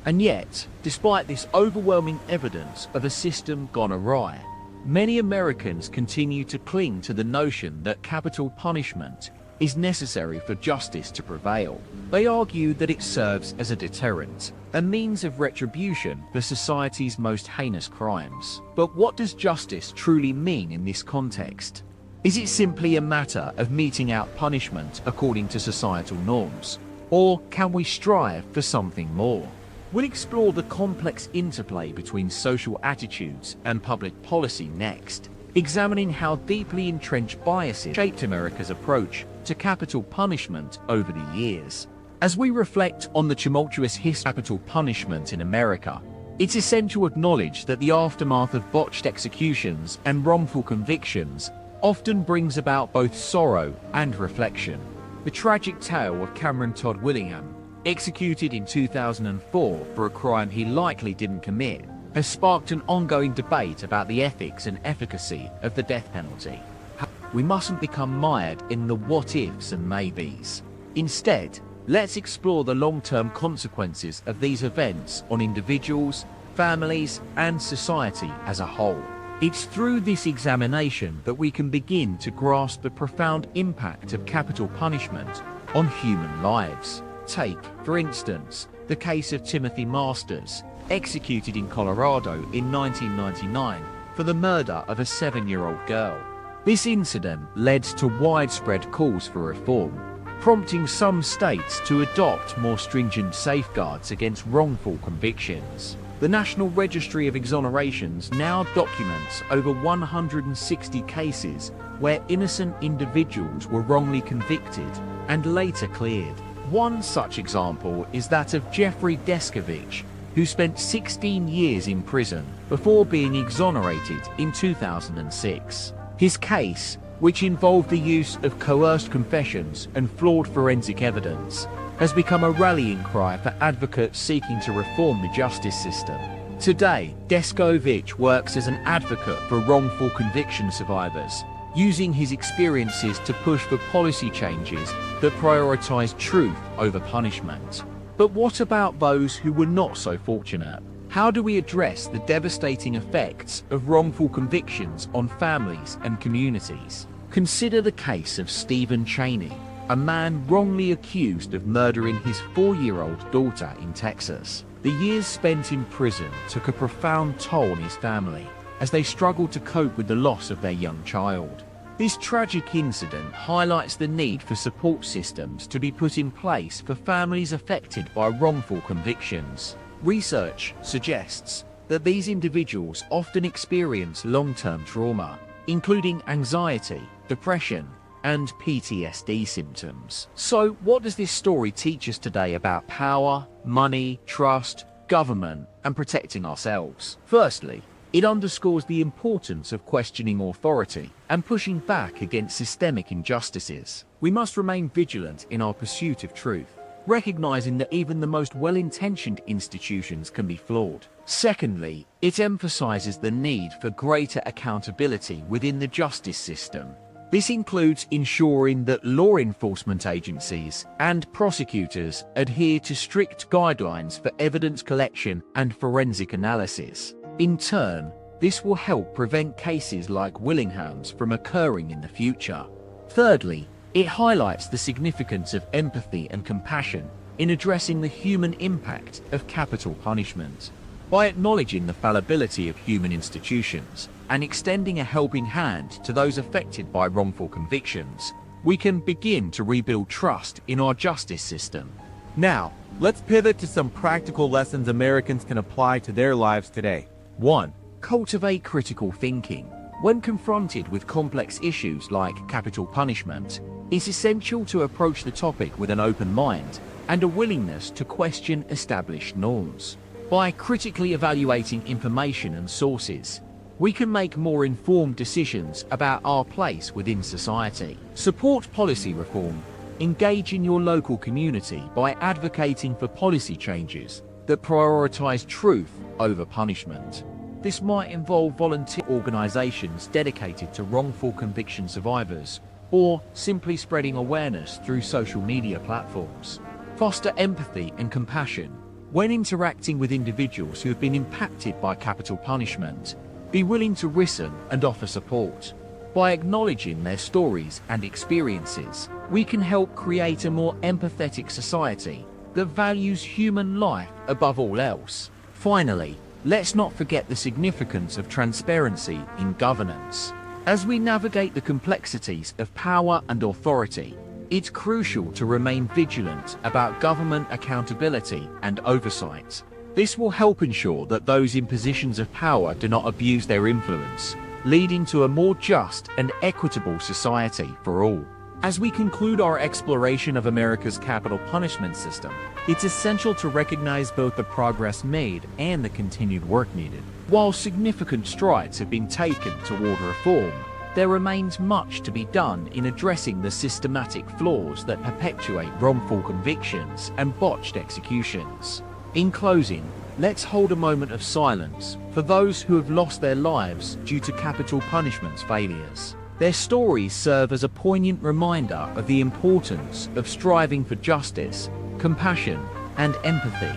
And yet, despite this overwhelming evidence of a system gone awry, many Americans continue to cling to the notion that capital punishment is necessary for justice to prevail. They argue that it serves as a deterrent, a means of retribution for society's most heinous crimes. But what does justice truly mean in this context? Is it simply a matter of meting out punishment according to societal norms? Or can we strive for something more? We'll explore the complex interplay between social attitudes and public policy next, examining how deeply entrenched biases shaped America's approach to capital punishment over the years. As we reflect on the tumultuous history of capital punishment in America, it's essential to acknowledge that the aftermath of botched executions and wrongful convictions often brings about both sorrow and reflection. The tragic tale of Cameron Todd Willingham, executed in 2004 for a crime he likely didn't commit, has sparked an ongoing debate about the ethics and efficacy of the death penalty. We mustn't become mired in the what-ifs and maybes. Instead, let's explore the long-term consequences of these events on individuals, families, and society as a whole. It's through this examination that we can begin to grasp the profound impact of capital punishment on human lives. Take, for instance, the case of Timothy Masters, executed in Colorado in 1999 for the murder of a 7-year-old girl. This incident led to widespread calls for reform, prompting some states to adopt more stringent safeguards against wrongful convictions. The National Registry of Exonerations now documents over 160 cases where innocent individuals were wrongly convicted and later cleared. One such example is that of Jeffrey Descovich, who spent 16 years in prison before being exonerated in 2006. His case, which involved the use of coerced confessions and flawed forensic evidence, has become a rallying cry for advocates seeking to reform the justice system. Today, Descovich works as an advocate for wrongful conviction survivors, using his experiences to push for policy changes that prioritize truth over punishment. But what about those who were not so fortunate? How do we address the devastating effects of wrongful convictions on families and communities? Consider the case of Stephen Chaney, a man wrongly accused of murdering his 4-year-old daughter in Texas. The years spent in prison took a profound toll on his family as they struggled to cope with the loss of their young child. This tragic incident highlights the need for support systems to be put in place for families affected by wrongful convictions. Research suggests that these individuals often experience long-term trauma, including anxiety, depression, and PTSD symptoms. So, what does this story teach us today about power, money, trust, government, and protecting ourselves? Firstly, it underscores the importance of questioning authority and pushing back against systemic injustices. We must remain vigilant in our pursuit of truth, recognizing that even the most well-intentioned institutions can be flawed. Secondly, it emphasizes the need for greater accountability within the justice system. This includes ensuring that law enforcement agencies and prosecutors adhere to strict guidelines for evidence collection and forensic analysis. In turn, this will help prevent cases like Willingham's from occurring in the future. Thirdly, it highlights the significance of empathy and compassion in addressing the human impact of capital punishment. By acknowledging the fallibility of human institutions and extending a helping hand to those affected by wrongful convictions, we can begin to rebuild trust in our justice system. Now, let's pivot to some practical lessons Americans can apply to their lives today. 1. Cultivate critical thinking. When confronted with complex issues like capital punishment, it's essential to approach the topic with an open mind and a willingness to question established norms. By critically evaluating information and sources, we can make more informed decisions about our place within society. Support policy reform. Engage in your local community by advocating for policy changes that prioritize truth over punishment. This might involve volunteer organizations dedicated to wrongful conviction survivors, or simply spreading awareness through social media platforms. Foster empathy and compassion. When interacting with individuals who have been impacted by capital punishment, be willing to listen and offer support. By acknowledging their stories and experiences, we can help create a more empathetic society that values human life above all else. Finally, let's not forget the significance of transparency in governance. As we navigate the complexities of power and authority, it's crucial to remain vigilant about government accountability and oversight. This will help ensure that those in positions of power do not abuse their influence, leading to a more just and equitable society for all. As we conclude our exploration of America's capital punishment system, it's essential to recognize both the progress made and the continued work needed. While significant strides have been taken toward reform, there remains much to be done in addressing the systematic flaws that perpetuate wrongful convictions and botched executions. In closing, let's hold a moment of silence for those who have lost their lives due to capital punishment's failures. Their stories serve as a poignant reminder of the importance of striving for justice, compassion, and empathy,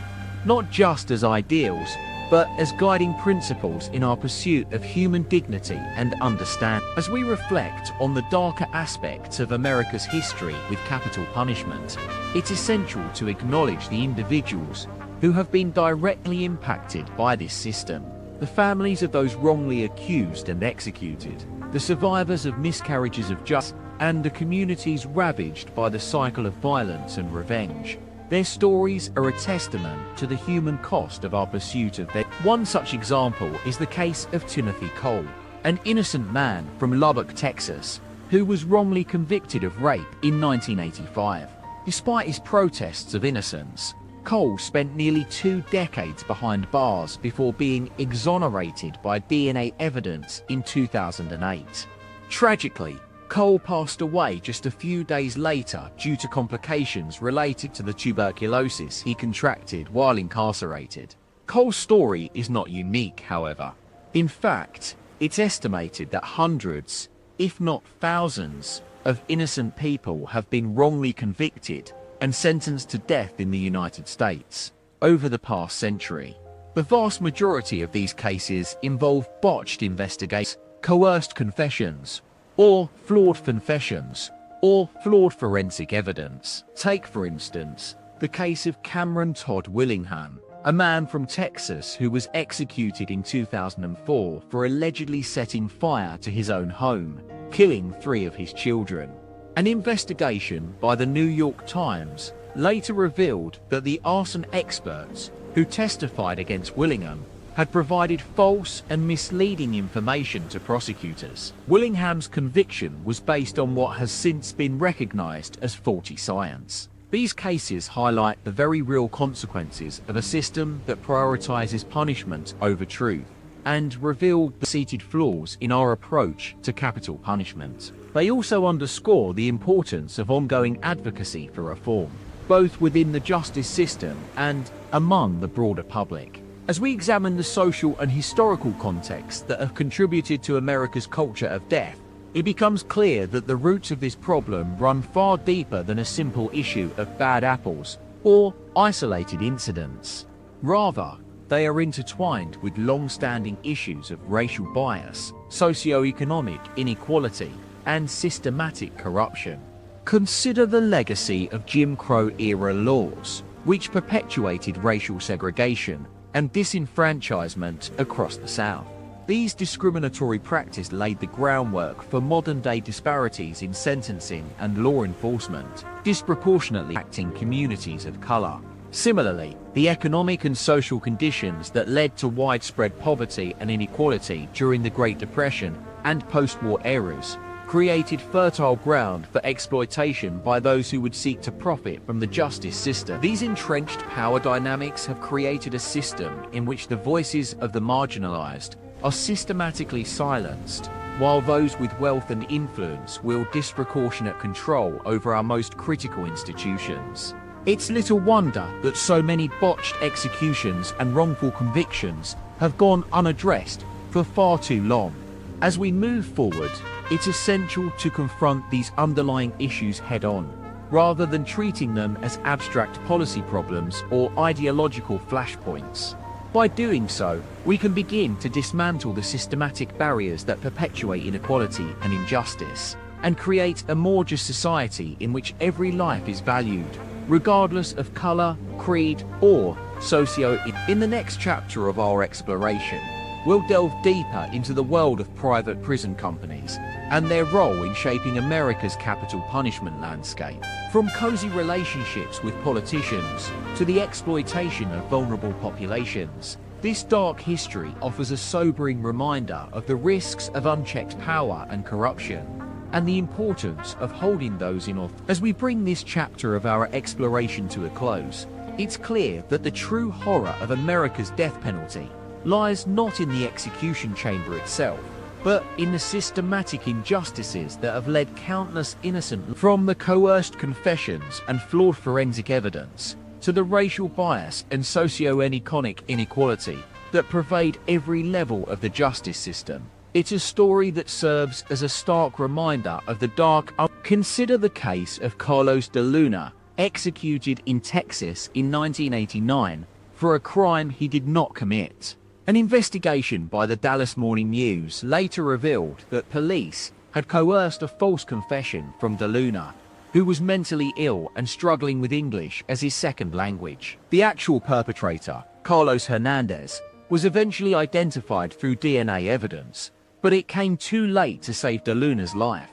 not just as ideals, but as guiding principles in our pursuit of human dignity and understanding. As we reflect on the darker aspects of America's history with capital punishment, it's essential to acknowledge the individuals who have been directly impacted by this system. The families of those wrongly accused and executed, the survivors of miscarriages of justice, and the communities ravaged by the cycle of violence and revenge. Their stories are a testament to the human cost of our pursuit of them. One such example is the case of Timothy Cole, an innocent man from Lubbock, Texas, who was wrongly convicted of rape in 1985. Despite his protests of innocence, Cole spent nearly 2 decades behind bars before being exonerated by DNA evidence in 2008. Tragically, Cole passed away just a few days later due to complications related to the tuberculosis he contracted while incarcerated. Cole's story is not unique, however. In fact, it's estimated that hundreds, if not thousands, of innocent people have been wrongly convicted and sentenced to death in the United States over the past century. The vast majority of these cases involve botched investigations, coerced confessions, or flawed confessions, or flawed forensic evidence. Take, for instance, the case of Cameron Todd Willingham, a man from Texas who was executed in 2004 for allegedly setting fire to his own home, killing 3 of his children. An investigation by the New York Times later revealed that the arson experts who testified against Willingham had provided false and misleading information to prosecutors. Willingham's conviction was based on what has since been recognized as faulty science. These cases highlight the very real consequences of a system that prioritizes punishment over truth and reveal the seated flaws in our approach to capital punishment. They also underscore the importance of ongoing advocacy for reform, both within the justice system and among the broader public. As we examine the social and historical contexts that have contributed to America's culture of death, it becomes clear that the roots of this problem run far deeper than a simple issue of bad apples or isolated incidents. Rather, they are intertwined with long-standing issues of racial bias, socio-economic inequality, and systematic corruption. Consider the legacy of Jim Crow-era laws, which perpetuated racial segregation and disenfranchisement across the South. These discriminatory practices laid the groundwork for modern-day disparities in sentencing and law enforcement, disproportionately impacting communities of color. Similarly, the economic and social conditions that led to widespread poverty and inequality during the Great Depression and post-war eras created fertile ground for exploitation by those who would seek to profit from the justice system. These entrenched power dynamics have created a system in which the voices of the marginalized are systematically silenced, while those with wealth and influence wield disproportionate control over our most critical institutions. It's little wonder that so many botched executions and wrongful convictions have gone unaddressed for far too long. As we move forward, it's essential to confront these underlying issues head-on, rather than treating them as abstract policy problems or ideological flashpoints. By doing so, we can begin to dismantle the systematic barriers that perpetuate inequality and injustice, and create a more just society in which every life is valued, regardless of color, creed, or socio. In the next chapter of our exploration, we'll delve deeper into the world of private prison companies and their role in shaping America's capital punishment landscape. From cozy relationships with politicians to the exploitation of vulnerable populations, this dark history offers a sobering reminder of the risks of unchecked power and corruption, and the importance of holding those in authority. As we bring this chapter of our exploration to a close, it's clear that the true horror of America's death penalty lies not in the execution chamber itself, but in the systematic injustices that have led countless innocent. From the coerced confessions and flawed forensic evidence to the racial bias and socio-economic inequality that pervade every level of the justice system. It's a story that serves as a stark reminder of the dark. Consider the case of Carlos de Luna, executed in Texas in 1989 for a crime he did not commit. An investigation by the Dallas Morning News later revealed that police had coerced a false confession from de Luna, who was mentally ill and struggling with English as his second language. The actual perpetrator, Carlos Hernandez, was eventually identified through DNA evidence, but it came too late to save de Luna's life.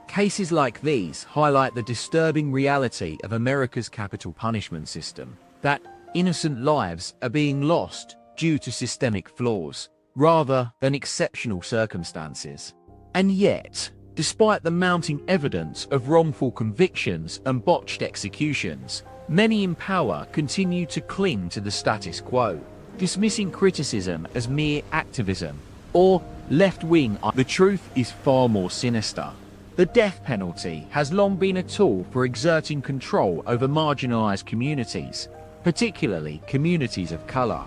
Cases like these highlight the disturbing reality of America's capital punishment system, that innocent lives are being lost due to systemic flaws, rather than exceptional circumstances. And yet, despite the mounting evidence of wrongful convictions and botched executions, many in power continue to cling to the status quo, dismissing criticism as mere activism or left-wing. The truth is far more sinister. The death penalty has long been a tool for exerting control over marginalized communities, particularly communities of color.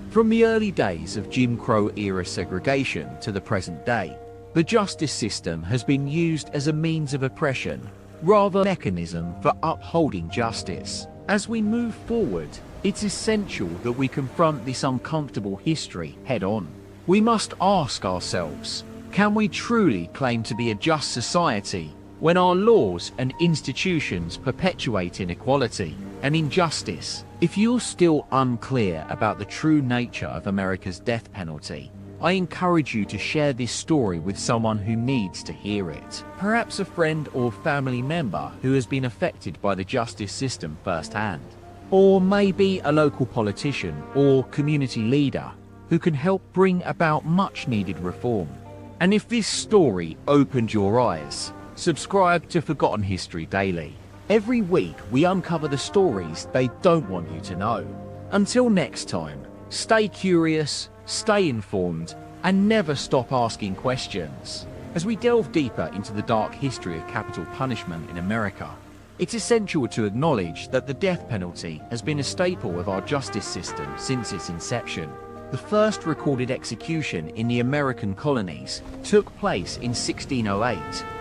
From the early days of Jim Crow-era segregation to the present day, the justice system has been used as a means of oppression, rather than a mechanism for upholding justice. As we move forward, it's essential that we confront this uncomfortable history head-on. We must ask ourselves, can we truly claim to be a just society when our laws and institutions perpetuate inequality and injustice? If you're still unclear about the true nature of America's death penalty, I encourage you to share this story with someone who needs to hear it. Perhaps a friend or family member who has been affected by the justice system firsthand. Or maybe a local politician or community leader who can help bring about much-needed reform. And if this story opened your eyes, subscribe to Forgotten History Daily. Every week we uncover the stories they don't want you to know. Until next time, stay curious, stay informed, and never stop asking questions. As we delve deeper into the dark history of capital punishment in America, it's essential to acknowledge that the death penalty has been a staple of our justice system since its inception. The first recorded execution in the American colonies took place in 1608,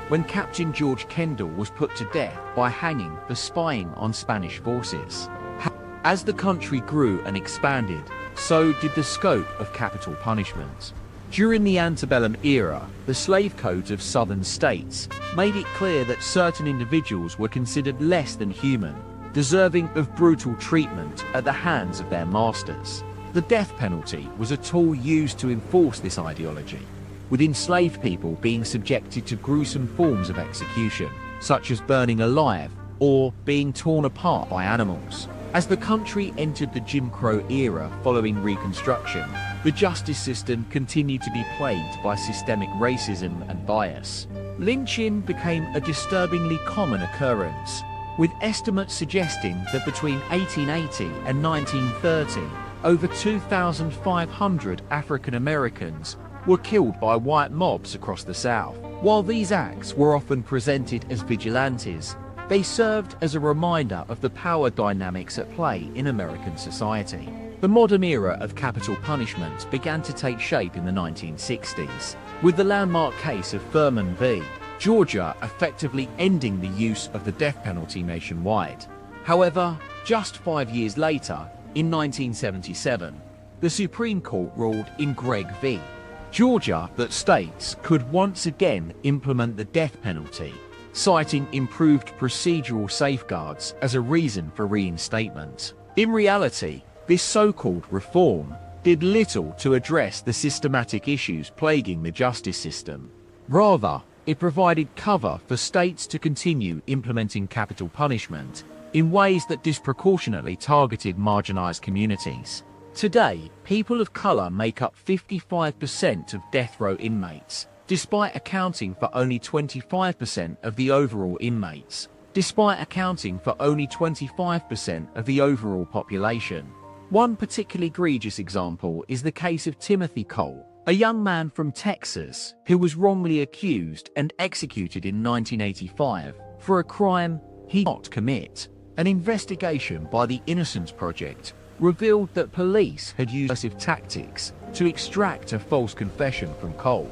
when Captain George Kendall was put to death by hanging for spying on Spanish forces. As the country grew and expanded, so did the scope of capital punishment. During the antebellum era, the slave codes of southern states made it clear that certain individuals were considered less than human, deserving of brutal treatment at the hands of their masters. The death penalty was a tool used to enforce this ideology, with enslaved people being subjected to gruesome forms of execution, such as burning alive or being torn apart by animals. As the country entered the Jim Crow era following Reconstruction, the justice system continued to be plagued by systemic racism and bias. Lynching became a disturbingly common occurrence, with estimates suggesting that between 1880 and 1930, over 2,500 African Americans were killed by white mobs across the South. While these acts were often presented as vigilantes, they served as a reminder of the power dynamics at play in American society. The modern era of capital punishment began to take shape in the 1960s, with the landmark case of Furman v. Georgia effectively ending the use of the death penalty nationwide. However, just 5 years later, in 1977, the Supreme Court ruled in Gregg v. Georgia that states could once again implement the death penalty, citing improved procedural safeguards as a reason for reinstatement. In reality, this so-called reform did little to address the systematic issues plaguing the justice system. Rather, it provided cover for states to continue implementing capital punishment in ways that disproportionately targeted marginalized communities. Today, people of color make up 55% of death row inmates, despite accounting for only 25% of the overall inmates, despite accounting for only 25% of the overall population. One particularly egregious example is the case of Timothy Cole, a young man from Texas who was wrongly accused and executed in 1985 for a crime he did not commit. An investigation by the Innocence Project revealed that police had used aggressive tactics to extract a false confession from Cole,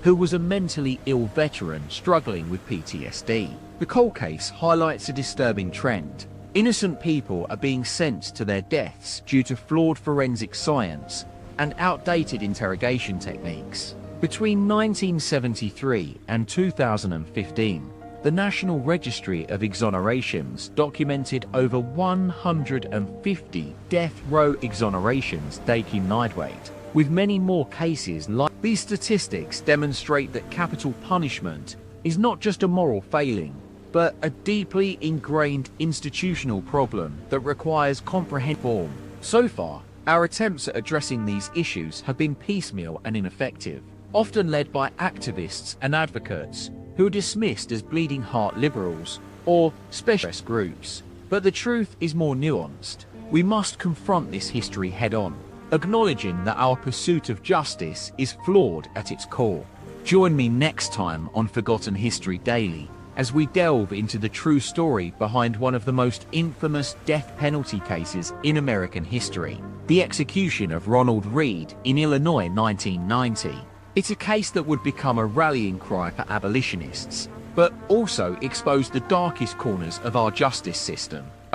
who was a mentally ill veteran struggling with PTSD. The Cole case highlights a disturbing trend. Innocent people are being sent to their deaths due to flawed forensic science and outdated interrogation techniques. Between 1973 and 2015, the National Registry of Exonerations documented over 150 death row exonerations dating Nidwait, with many more cases like these. Statistics demonstrate that capital punishment is not just a moral failing, but a deeply ingrained institutional problem that requires comprehensive reform. So far, our attempts at addressing these issues have been piecemeal and ineffective, often led by activists and advocates who are dismissed as bleeding heart liberals or specialist groups. But the truth is more nuanced. We must confront this history head-on, acknowledging that our pursuit of justice is flawed at its core. Join me next time on Forgotten History Daily as we delve into the true story behind one of the most infamous death penalty cases in American history, the execution of Ronald Reed in Illinois 1990. It's a case that would become a rallying cry for abolitionists, but also expose the darkest corners of our justice system.